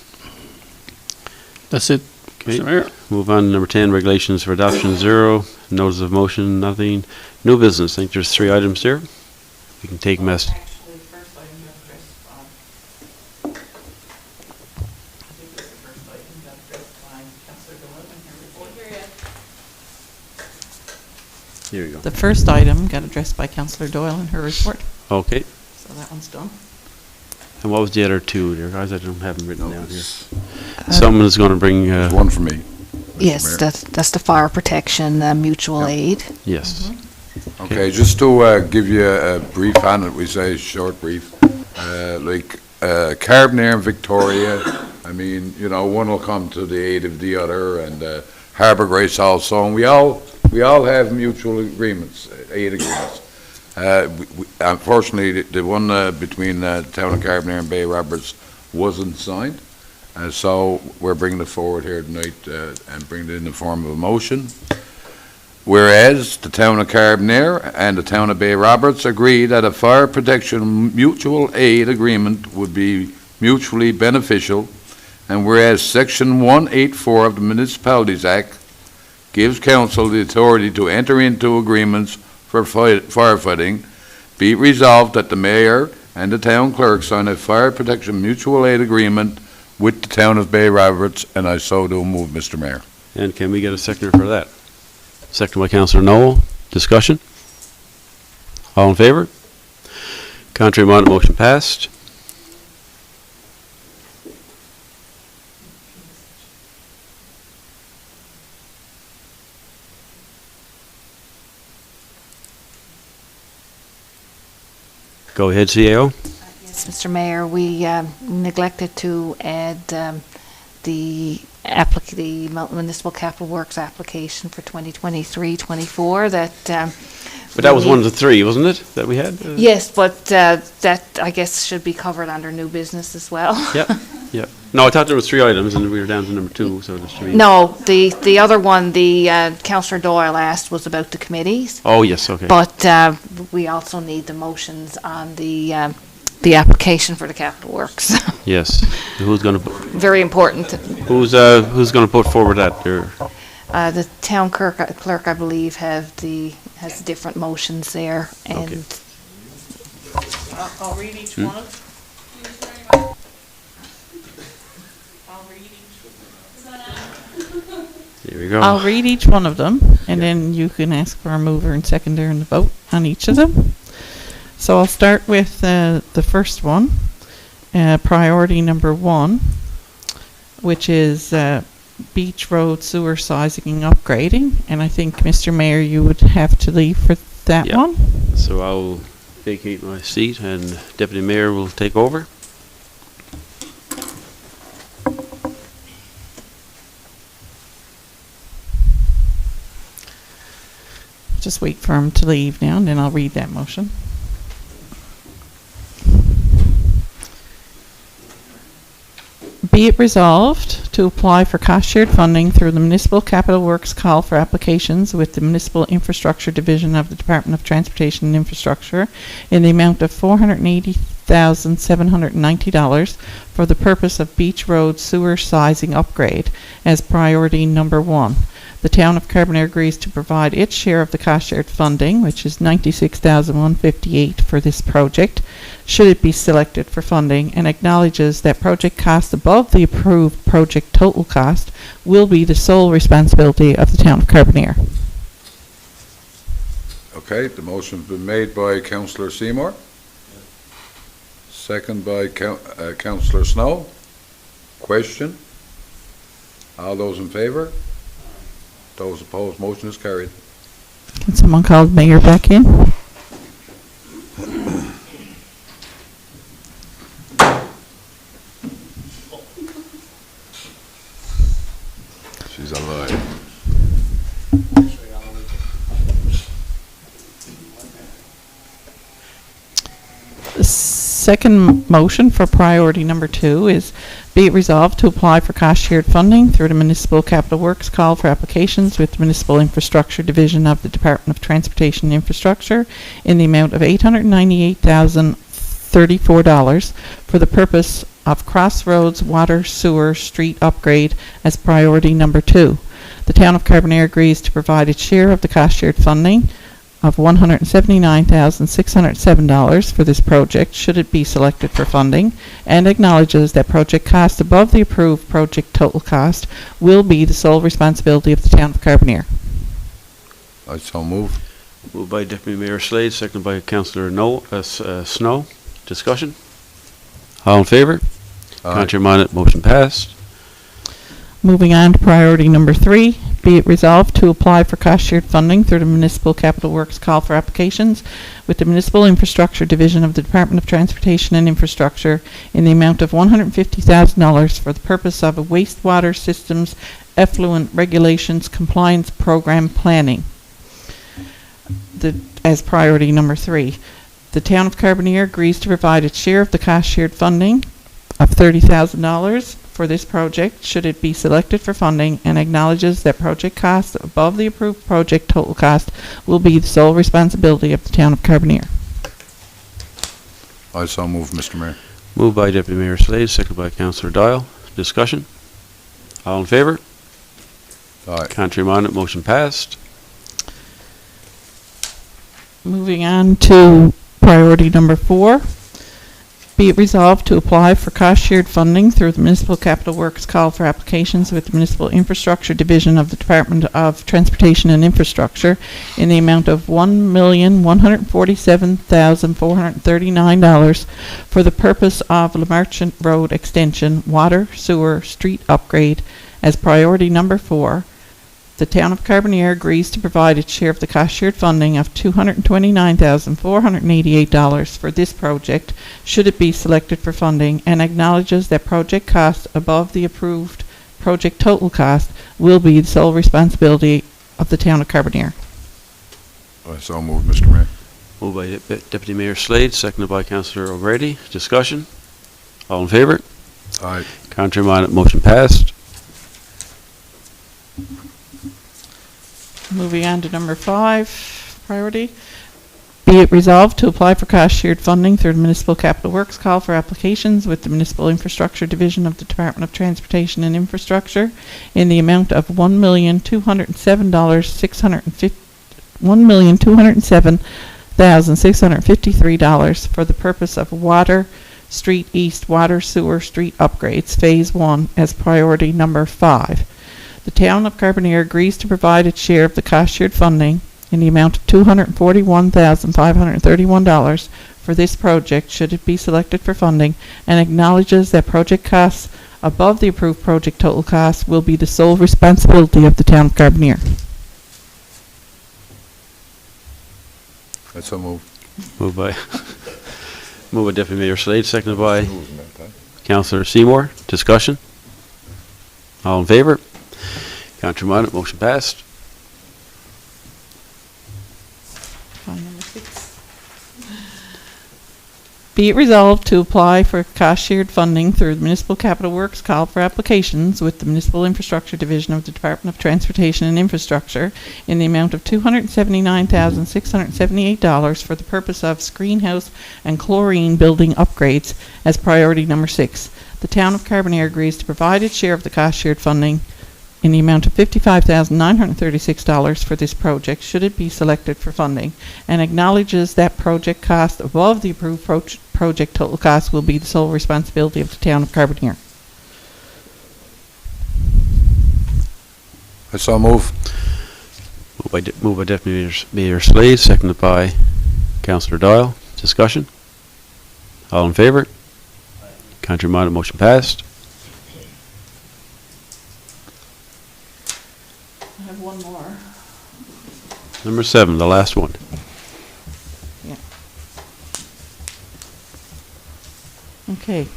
That's it, Okay. Mr. Mayor. Move on to number 10, regulations for adoption, 0. Notice of motion, nothing. New business, I think there's 3 items there. We can take them as, Actually, first item you have addressed, I think it's the first item you have addressed by Councillor Doyle in her report. here we go. The first item got addressed by Councillor Doyle in her report, Okay. so that one's done. And what was the other 2 there, guys? I don't have them written down here. Someone is going to bring, There's one for me. Yes, Mayor. that's the fire protection mutual aid. yes. Okay, just to give you a brief on it, we say short brief, Carbonear and Victoria, I mean, you know, one will come to the aid of the other, and Harbour Grace also, and we all have mutual agreements, aid agreements. Unfortunately, the one between the town of Carbonear and Bay Roberts wasn't signed, so we're bringing it forward here tonight and bringing it in the form of a motion. Whereas the town of Carbonear and the town of Bay Roberts agree that a fire protection mutual aid agreement would be mutually beneficial, and whereas Section 184 of the Municipalities Act gives council the authority to enter into agreements for firefighting, be it resolved that the mayor and the town clerk sign a fire protection mutual aid agreement with the town of Bay Roberts, and I so do move, Mr. Mayor. And can we get a seconder for that? Second by Councillor Noel. Discussion? All in favor? Contrary minded, motion passed. Go ahead, CAO. Yes, Mr. Mayor, we neglected to add the municipal capital works application for 2023-24 that. But that was one of the 3, wasn't it, that we had? Yes, but that I guess should be covered under new business as well. Yep, yep. No, I thought there was 3 items and we were down to number 2, so there should be. No, the other one, the Councillor Doyle asked was about the committees. Oh, yes, okay. But we also need the motions on the application for the capital works. Yes. Who's going to, Very important. who's going to put forward that there? The town clerk, I believe, has different motions there, Okay. and I'll read each one of I'll read each. Here we go. I'll read each one of them, and then you can ask for a mover and seconder and the vote on each of them. So I'll start with the first one, priority number 1, which is Beach Road sewer sizing and upgrading. And I think, Mr. Mayor, you would have to leave for that Yeah. one. So I'll vacate my seat and Deputy Mayor will take over. Just wait for him to leave now, and then I'll read that motion. Be it resolved to apply for cost-shared funding through the Municipal Capital Works call for applications with the Municipal Infrastructure Division of the Department of Transportation and Infrastructure in the amount of $480,790 for the purpose of Beach Road sewer sizing upgrade as priority number 1. The town of Carbonear agrees to provide its share of the cost-shared funding, which is $96,158 for this project, should it be selected for funding, and acknowledges that project costs above the approved project total cost will be the sole responsibility of the town of Carbonear. Okay, the motion's been made by Councillor Seymour. Second by Councillor Snow. Question? All those in favour? Those opposed, motion is carried. Can someone call the mayor back in? She's alive. second motion for priority number 2 is be it resolved to apply for cost-shared funding through the Municipal Capital Works call for applications with the Municipal Infrastructure Division of the Department of Transportation and Infrastructure in the amount of $898,034 for the purpose of Crossroads Water Sewer Street Upgrade as priority number 2. The Town of Carbonear agrees to provide its share of the cost-shared funding of $179,607 for this project, should it be selected for funding, and acknowledges that project cost above the approved project total cost will be the sole responsibility of the Town of Carbonear. I so move. Moved by Deputy Mayor Slade, seconded by Councillor Snow. Discussion? All in favor? Aye. Contrary minded, motion passed. Moving on to priority number 3, be it resolved to apply for cost-shared funding through the Municipal Capital Works call for applications with the Municipal Infrastructure Division of the Department of Transportation and Infrastructure in the amount of $150,000 for the purpose of a wastewater systems effluent regulations compliance program planning. As priority number 3, the Town of Carbonear agrees to provide its share of the cost-shared funding of $30,000 for this project, should it be selected for funding, and acknowledges that project cost above the approved project total cost will be the sole responsibility of the Town of Carbonear. I so move, Mr. Mayor. Moved by Deputy Mayor Slade, seconded by Councillor Dial. Discussion? All in favor? Aye. Contrary minded, motion passed. Moving on to priority number 4. Be it resolved to apply for cost-shared funding through the Municipal Capital Works call for applications with the Municipal Infrastructure Division of the Department of Transportation and Infrastructure in the amount of $1,147,439 for the purpose of La Merchant Road Extension Water Sewer Street Upgrade as priority number 4. The Town of Carbonear agrees to provide its share of the cost-shared funding of $229,488 for this project, should it be selected for funding, and acknowledges that project cost above the approved project total cost will be the sole responsibility of the Town of Carbonear. I so move, Mr. Mayor. Moved by Deputy Mayor Slade, seconded by Councillor O'Grady. Discussion? All in favor? Aye. Contrary minded, motion passed. Moving on to number 5, priority. Be it resolved to apply for cost-shared funding through the Municipal Capital Works call for applications with the Municipal Infrastructure Division of the Department of Transportation and Infrastructure in the amount of $1,207,653 for the purpose of Water Street East Water Sewer Street Upgrades Phase 1 as priority number 5. The Town of Carbonear agrees to provide its share of the cost-shared funding in the amount of $241,531 for this project, should it be selected for funding, and acknowledges that project costs above the approved project total cost will be the sole responsibility of the Town of Carbonear. I so move. Moved by Deputy Mayor Slade, seconded by Councillor Seymour. Discussion? All in favor? Contrary minded, motion passed. Number 6. Be it resolved to apply for cost-shared funding through the Municipal Capital Works call for applications with the Municipal Infrastructure Division of the Department of Transportation and Infrastructure in the amount of $279,678 for the purpose of screenhouse and chlorine building upgrades as priority number 6. The Town of Carbonear agrees to provide its share of the cost-shared funding in the amount of $55,936 for this project, should it be selected for funding, and acknowledges that project cost above the approved project total cost will be the sole responsibility of the Town of Carbonear. I so move. Moved by Deputy Mayor Slade, seconded by Councillor Dial. Discussion? All in favor? Contrary minded, motion passed. I have one more. Number 7, the last one. Yeah. Okay.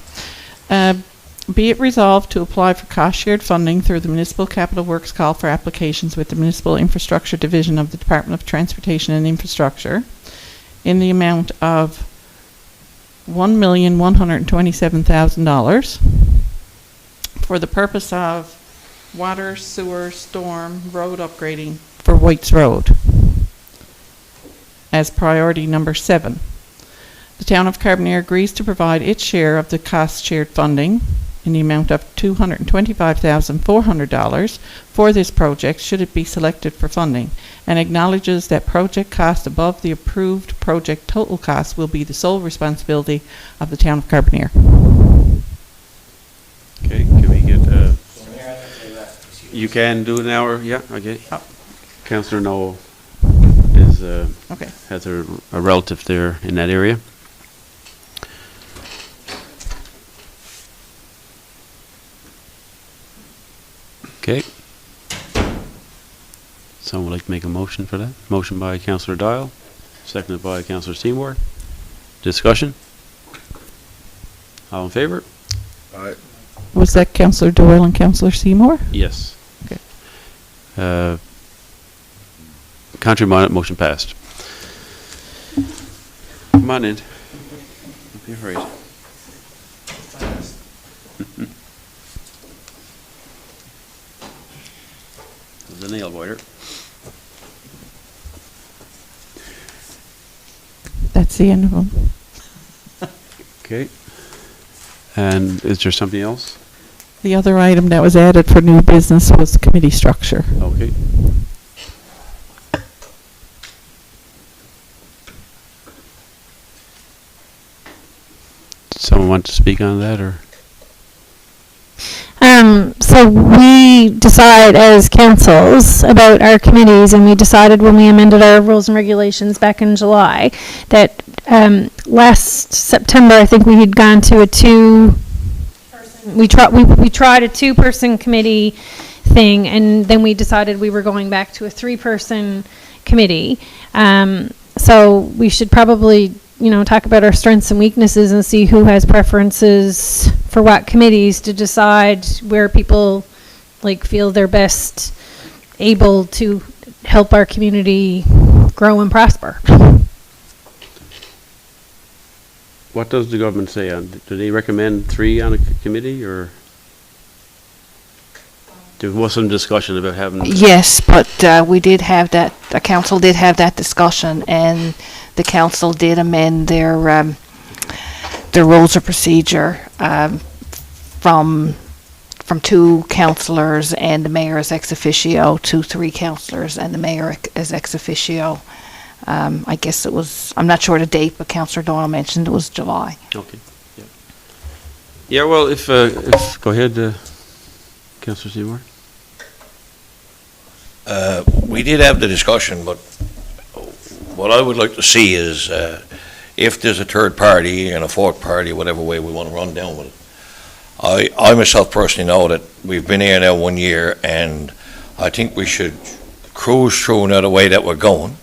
Be it resolved to apply for cost-shared funding through the Municipal Capital Works call for applications with the Municipal Infrastructure Division of the Department of Transportation and Infrastructure in the amount of $1,127,000 for the purpose of water, sewer, storm, road upgrading for White's Road as priority number 7. The town of Carbonear agrees to provide its share of the cost-shared funding in the amount of $225,400 for this project should it be selected for funding, and acknowledges that project cost above the approved project total cost will be the sole responsibility of the town of Carbonear. Okay, can we get, you can do it now, or, yeah, okay. Councillor Noel is, Okay. has a relative there in that area. Okay. Someone would like to make a motion for that? Motion by Councillor Dial, seconded by Councillor Seymour. Discussion? All in favor? Was that Councillor Doyle and Councillor Seymour? Yes. Okay. Contrary minded, motion passed. Come on in. Don't be afraid. The nail biter. That's the end of them. Okay. And is there something else? The other item that was added for new business was committee structure. Okay. Someone want to speak on that, or? So we decide as councils about our committees, and we decided when we amended our rules and regulations back in July that last September I think we had gone to a we tried a 2-person committee thing, and then we decided we were going back to a 3-person committee. So we should probably talk about our strengths and weaknesses and see who has preferences for what committees to decide where people feel they're best able to help our community grow and prosper. What does the government say on, do they recommend 3 on a committee, or? There was some discussion about having. Yes, but we did have that, the council did have that discussion, and the council did amend their rules of procedure from 2 councillors and the mayor as ex officio to 3 councillors and the mayor as ex officio. I guess it was, I'm not sure the date, but Councillor Doyle mentioned it was July. Okay. Yeah. Yeah. Well, if go ahead, Councillor Seymour. We did have the discussion, but what I would like to see is if there's a third party and a fourth party, whatever way we want to run down with it. I myself personally know that we've been here now 1 year, and I think we should cruise through now the way that we're going.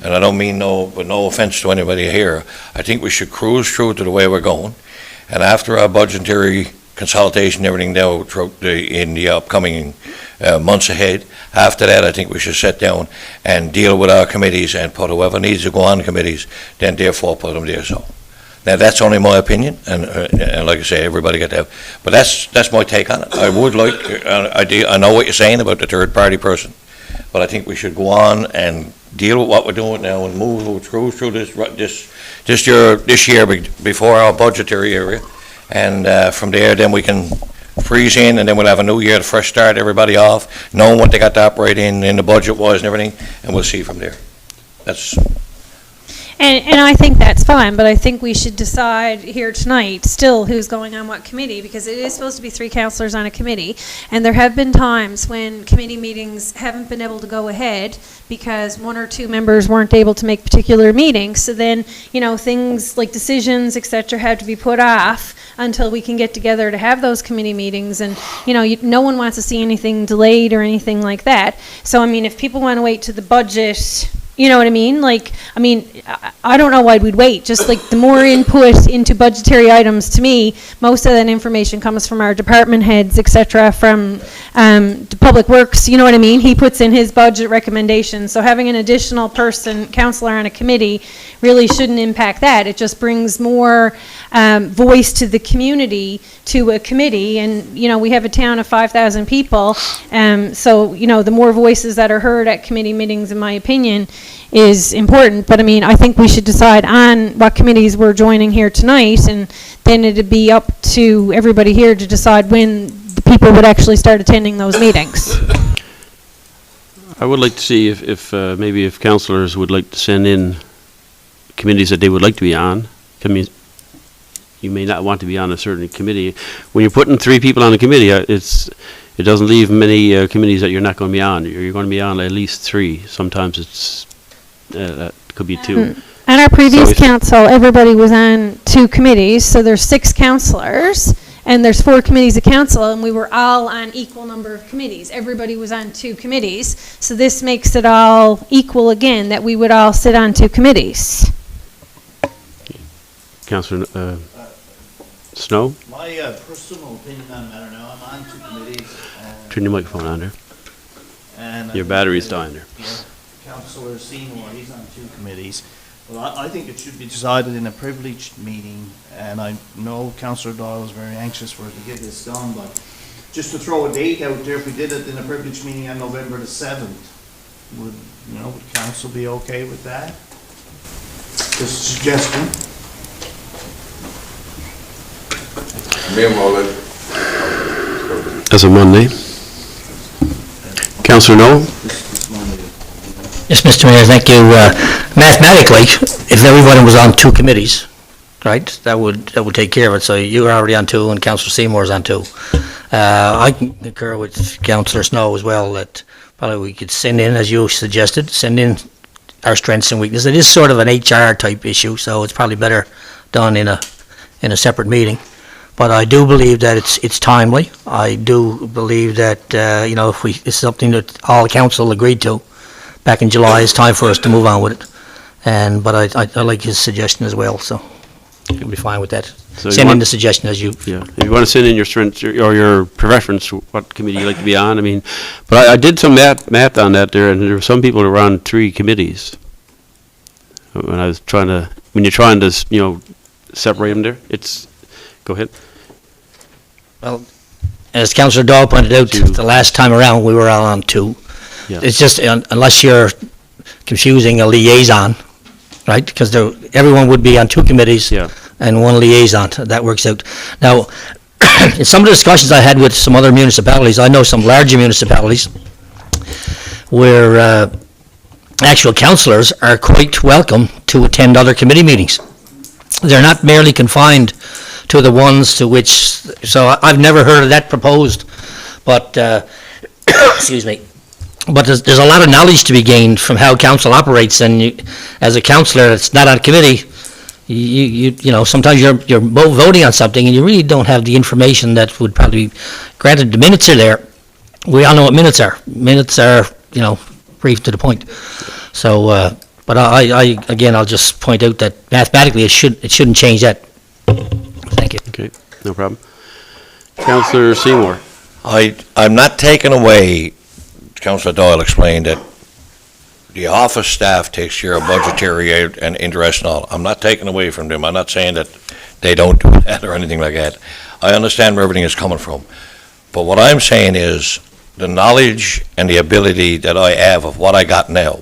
And I don't mean no offense to anybody here. I think we should cruise through to the way we're going. And after our budgetary consolidation, everything now in the upcoming months ahead, after that, I think we should sit down and deal with our committees and put whoever needs to go on committees, then therefore put them there. So now that's only my opinion, and like I say, everybody get that. But that's my take on it. I would like, I know what you're saying about the third party person, but I think we should go on and deal with what we're doing now and move through this year before our budgetary area, and from there then we can freeze in, and then we'll have a new year, a fresh start, everybody off, knowing what they got to operate in the budget was and everything, and we'll see from there. That's. And I think that's fine, but I think we should decide here tonight still who's going on what committee, because it is supposed to be 3 councillors on a committee, and there have been times when committee meetings haven't been able to go ahead because 1 or 2 members weren't able to make particular meetings. So then, things like decisions, et cetera, have to be put off until we can get together to have those committee meetings. And, no one wants to see anything delayed or anything like that. So, I mean, if people want to wait to the budget, You know what I mean? Like, I don't know why we'd wait. Just like the more input into budgetary items, to me, most of that information comes from our department heads, et cetera, from the Public Works, you know what I mean? He puts in his budget recommendations. So having an additional counselor on a committee really shouldn't impact that. It just brings more voice to the community, to a committee. And, we have a town of 5,000 people. So, the more voices that are heard at committee meetings, in my opinion, is important. But I think we should decide on what committees we're joining here tonight, and then it'd be up to everybody here to decide when the people would actually start attending those meetings. I would like to see if maybe if councillors would like to send in committees that they would like to be on. You may not want to be on a certain committee. When you're putting 3 people on a committee, it doesn't leave many committees that you're not going to be on. You're going to be on at least 3. Sometimes that could be 2. On our previous So council, everybody was on 2 committees, so there's 6 councillors, and there's 4 committees of council, and we were all on equal number of committees. Everybody was on 2 committees, so this makes it all equal again, that we would all sit on 2 committees. Councillor Snow? My personal opinion on the matter now, I'm on 2 committees. Turn your microphone on there. And Your battery's dying there. Councillor Seymour, he's on 2 committees. Well, I think it should be decided in a privileged meeting, and I know Councillor Doyle is very anxious for it to get this done, but just to throw a date out there, if we did it in a privileged meeting on November the 7th, would council be okay with that? Just a suggestion. As a Monday. Councillor Noel? Yes, Mr. Mayor, thank you. Mathematically, if everyone was on 2 committees, right, that would take care of it. So you were already on 2 and Councillor Seymour's on 2. I concur with Councillor Snow as well that probably we could send in, as you suggested, send in our strengths and weaknesses. It is sort of an HR type issue, so it's probably better done in a separate meeting. But I do believe that it's timely. I do believe that, if it's something that all council agreed to back in July, it's time for us to move on with it. But I like his suggestion as well, so you'll be fine with that. So Send in the suggestion as you... Yeah, if you want to send in your strengths or your preference, what committee you like to be on, but I did some math on that there, and there were some people who were on 3 committees. When you're trying to, separate them there, go ahead. Well, as Councillor Dahl pointed out, 2. the last time around, we were all on 2. Yeah. It's just, unless you're confusing a liaison, right? Because everyone would be on 2 committees and 1 liaison. That works out. Now, in some of the discussions I had with some other municipalities, I know some larger municipalities where actual councillors are quite welcome to attend other committee meetings. They're not merely confined to the ones to which, so I've never heard of that proposed, but, excuse me, but there's a lot of knowledge to be gained from how council operates, and as a councillor that's not on committee, sometimes you're voting on something and you really don't have the information that would probably be, granted the minutes are there, we all know what minutes are. Minutes are, brief to the point. So, but I'll just point out that mathematically it shouldn't change that. Thank you. Okay, no problem. Councillor Seymour? I'm not taking away, Councillor Doyle explained that the office staff takes care of budgetary and interest and all. I'm not taking away from them. I'm not saying that they don't do that or anything like that. I understand where everything is coming from. But what I'm saying is the knowledge and the ability that I have of what I got now.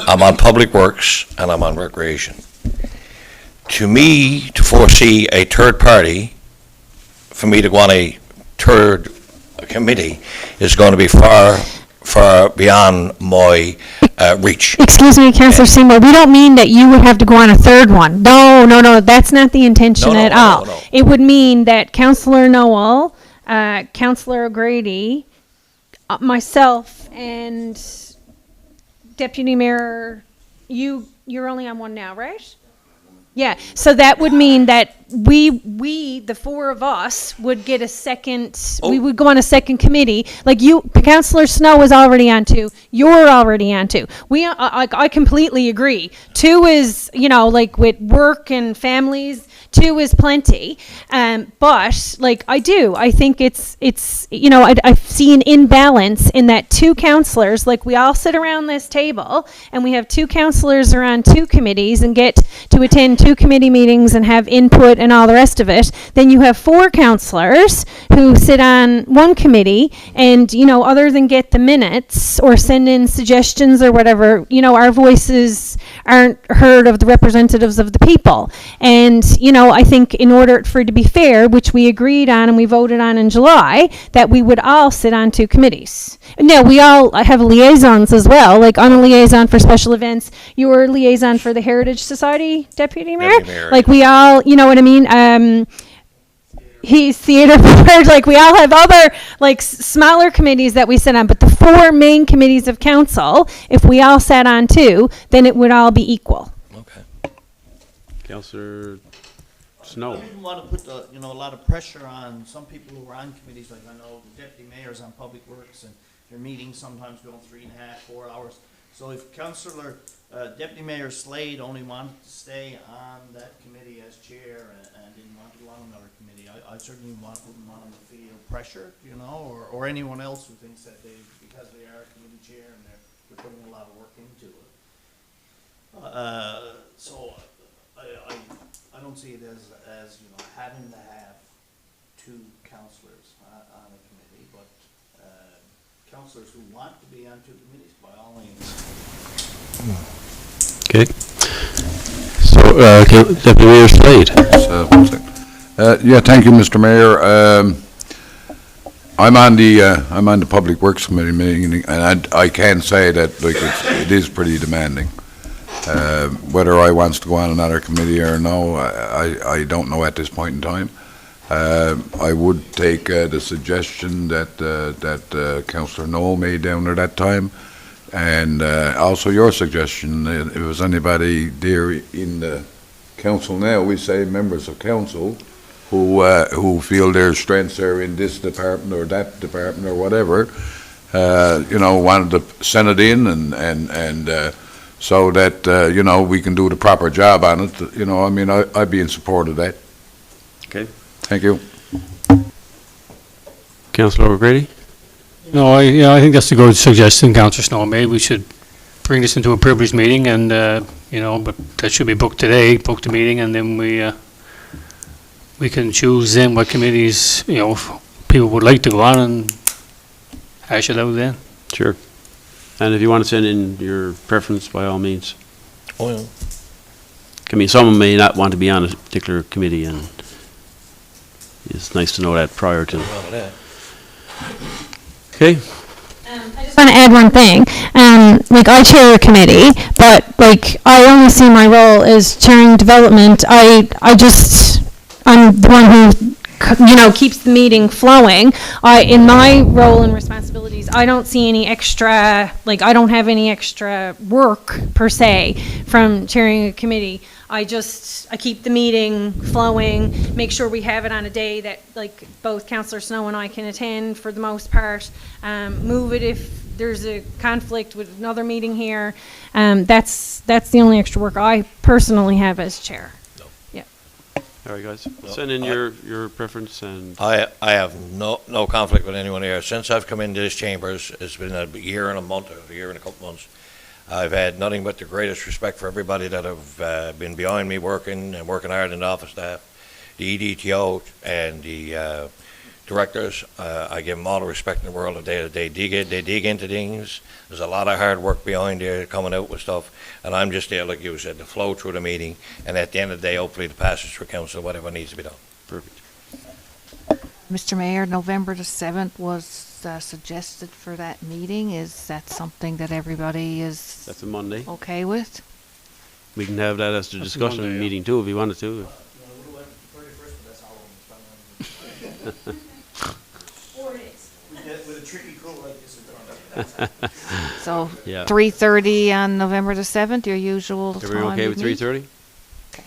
I'm on Public Works and I'm on Recreation. To me, to foresee a third party, for me to go on a third committee, is going to be far, far beyond my reach. Excuse me, Councillor Seymour, we don't mean that you would have to go on a 3rd one. No, that's not the intention at all. No. It would mean that Councillor Noel, Councillor O'Grady, myself, and Deputy Mayor, you're only on 1 now, right? Yeah, so that would mean that we, the four of us, would get a second, we would go on a second committee. Like you, Councillor Snow is already on two, you're already on two. I completely agree. Two is, like with work and families, two is plenty. But like I think it's I see an imbalance in that two councillors, like we all sit around this table and we have two councillors are on two committees and get to attend two committee meetings and have input and all the rest of it. Then you have four councillors who sit on one committee and, other than get the minutes or send in suggestions or whatever, our voices aren't heard of the representatives of the people. And, I think in order for it to be fair, which we agreed on and we voted on in July, that we would all sit on two committees. No, we all have liaisons as well. Like I'm a liaison for special events. You're a liaison for the Heritage Society, Deputy Mayor. Like we all, you know what I mean? He's theater board. Like we all have other like smaller committees that we sit on. But the four main committees of council, if we all sat on two, then it would all be equal. Okay. Councillor Snow. I didn't want to put a lot of pressure on some people who are on committees. Like I know the deputy mayor's on Public Works, and their meetings sometimes go 3.5, 4 hours. So if Councillor Deputy Mayor Slade only wanted to stay on that committee as chair and didn't want to go on another committee, I certainly wouldn't want him to feel pressure, or anyone else who thinks that because they are a committee chair and they're putting a lot of work into it. So I don't see it as having to have two councillors on a committee, but councillors who want to be on two committees, by all means. Okay. So, Deputy Mayor Slade. Yeah, thank you, Mr. Mayor. I'm on the Public Works Committee meeting, and I can say that it is pretty demanding. Whether I wants to go on another committee or no, I don't know at this point in time. I would take the suggestion that Councillor Noel made down there that time, and also your suggestion. If there was anybody there in the council now, we say members of council, who feel their strengths are in this department or that department or whatever, wanted to send it in and so that, we can do the proper job on it. I'd be in support of that. Okay. Thank you. Councillor O'Grady? No, I think that's a good suggestion Councillor Snow made. We should bring this into a privileged meeting and, but that should be booked today, book the meeting, and then we can choose then what committees, people would like to go on and hash it out then. Sure. And if you want to send in your preference, by all means. Oh, yeah. I mean, someone may not want to be on a particular committee, and it's nice to know that prior to. Okay. I just want to add one thing. I chair a committee, but I only see my role as chairing development. I'm the one who keeps the meeting flowing. In my role and responsibilities, I don't see any extra, I don't have any extra work per se from chairing a committee. I keep the meeting flowing, make sure we have it on a day that both Councillor Snow and I can attend for the most part. Move it if there's a conflict with another meeting here. That's the only extra work I personally have as chair. All right, guys. Send in your preference and. I have no conflict with anyone here. Since I've come into this chambers, it's been a year and a couple months. I've had nothing but the greatest respect for everybody that have been behind me working hard in the office staff, the EDTO and the directors. I give them all the respect in the world. They dig into things. There's a lot of hard work behind there coming out with stuff, and I'm just there, like you said, to flow through the meeting, and at the end of the day, hopefully the passage through council, whatever needs to be done. Perfect. Mr. Mayor, November the 7th was suggested for that meeting. Is that something that everybody is That's a Monday. okay with? We can have that as a discussion Monday, yeah. meeting too, if you wanted to. With a tricky cool like this in front of it. So Yeah. 3:30 on November the 7th, your usual time? Everyone okay with meet? 3:30? Okay.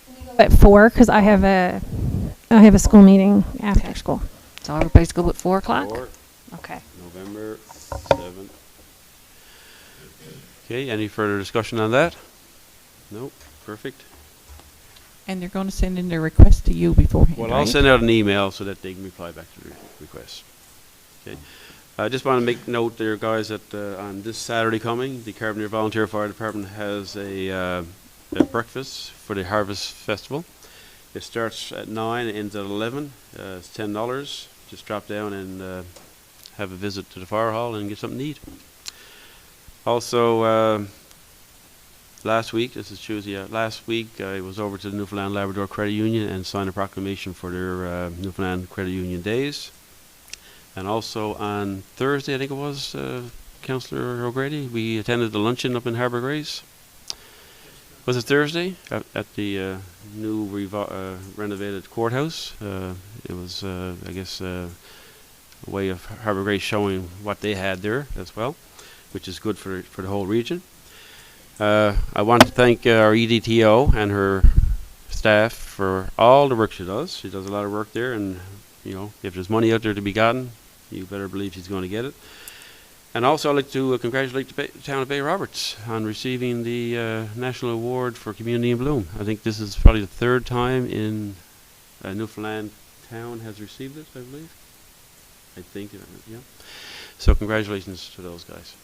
Can we go At 4, because I have a school meeting after school. So everybody's good with 4 o'clock? Okay. November 7th. Okay, any further discussion on that? Nope, perfect. And they're going to send in their request to you beforehand, Well, I'll right? send out an email so that they can reply back to the request. Okay. I just want to make note there, guys, that on this Saturday coming, the Carbonear Volunteer Fire Department has a breakfast for the Harvest Festival. It starts at 9 and ends at 11. It's $10. Just drop down and have a visit to the fire hall and get something to eat. Also, last week, this is Tuesday, last week I was over to the Newfoundland Labrador Credit Union and signed a proclamation for their Newfoundland Credit Union Days. And also on Thursday, I think it was, Councillor O'Grady, we attended the luncheon up in Harbour Grace. Was it Thursday? At the new renovated courthouse. It was, I guess, a way of Harbour Grace showing what they had there as well, which is good for the whole region. I want to thank our EDTO and her staff for all the work she does. She does a lot of work there, and you know, if there's money out there to be gotten, you better believe she's going to get it. And also, I'd like to congratulate the town of Bay Roberts on receiving the National Award for Community in Bloom. I think this is probably the 3rd time in Newfoundland town has received it, I believe. I think, yeah. So congratulations to those guys.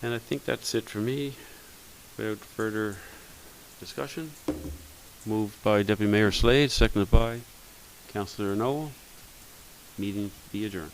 And I think that's it for me. Without further discussion, moved by Deputy Mayor Slade, seconded by Councillor Noel. Meeting be adjourned.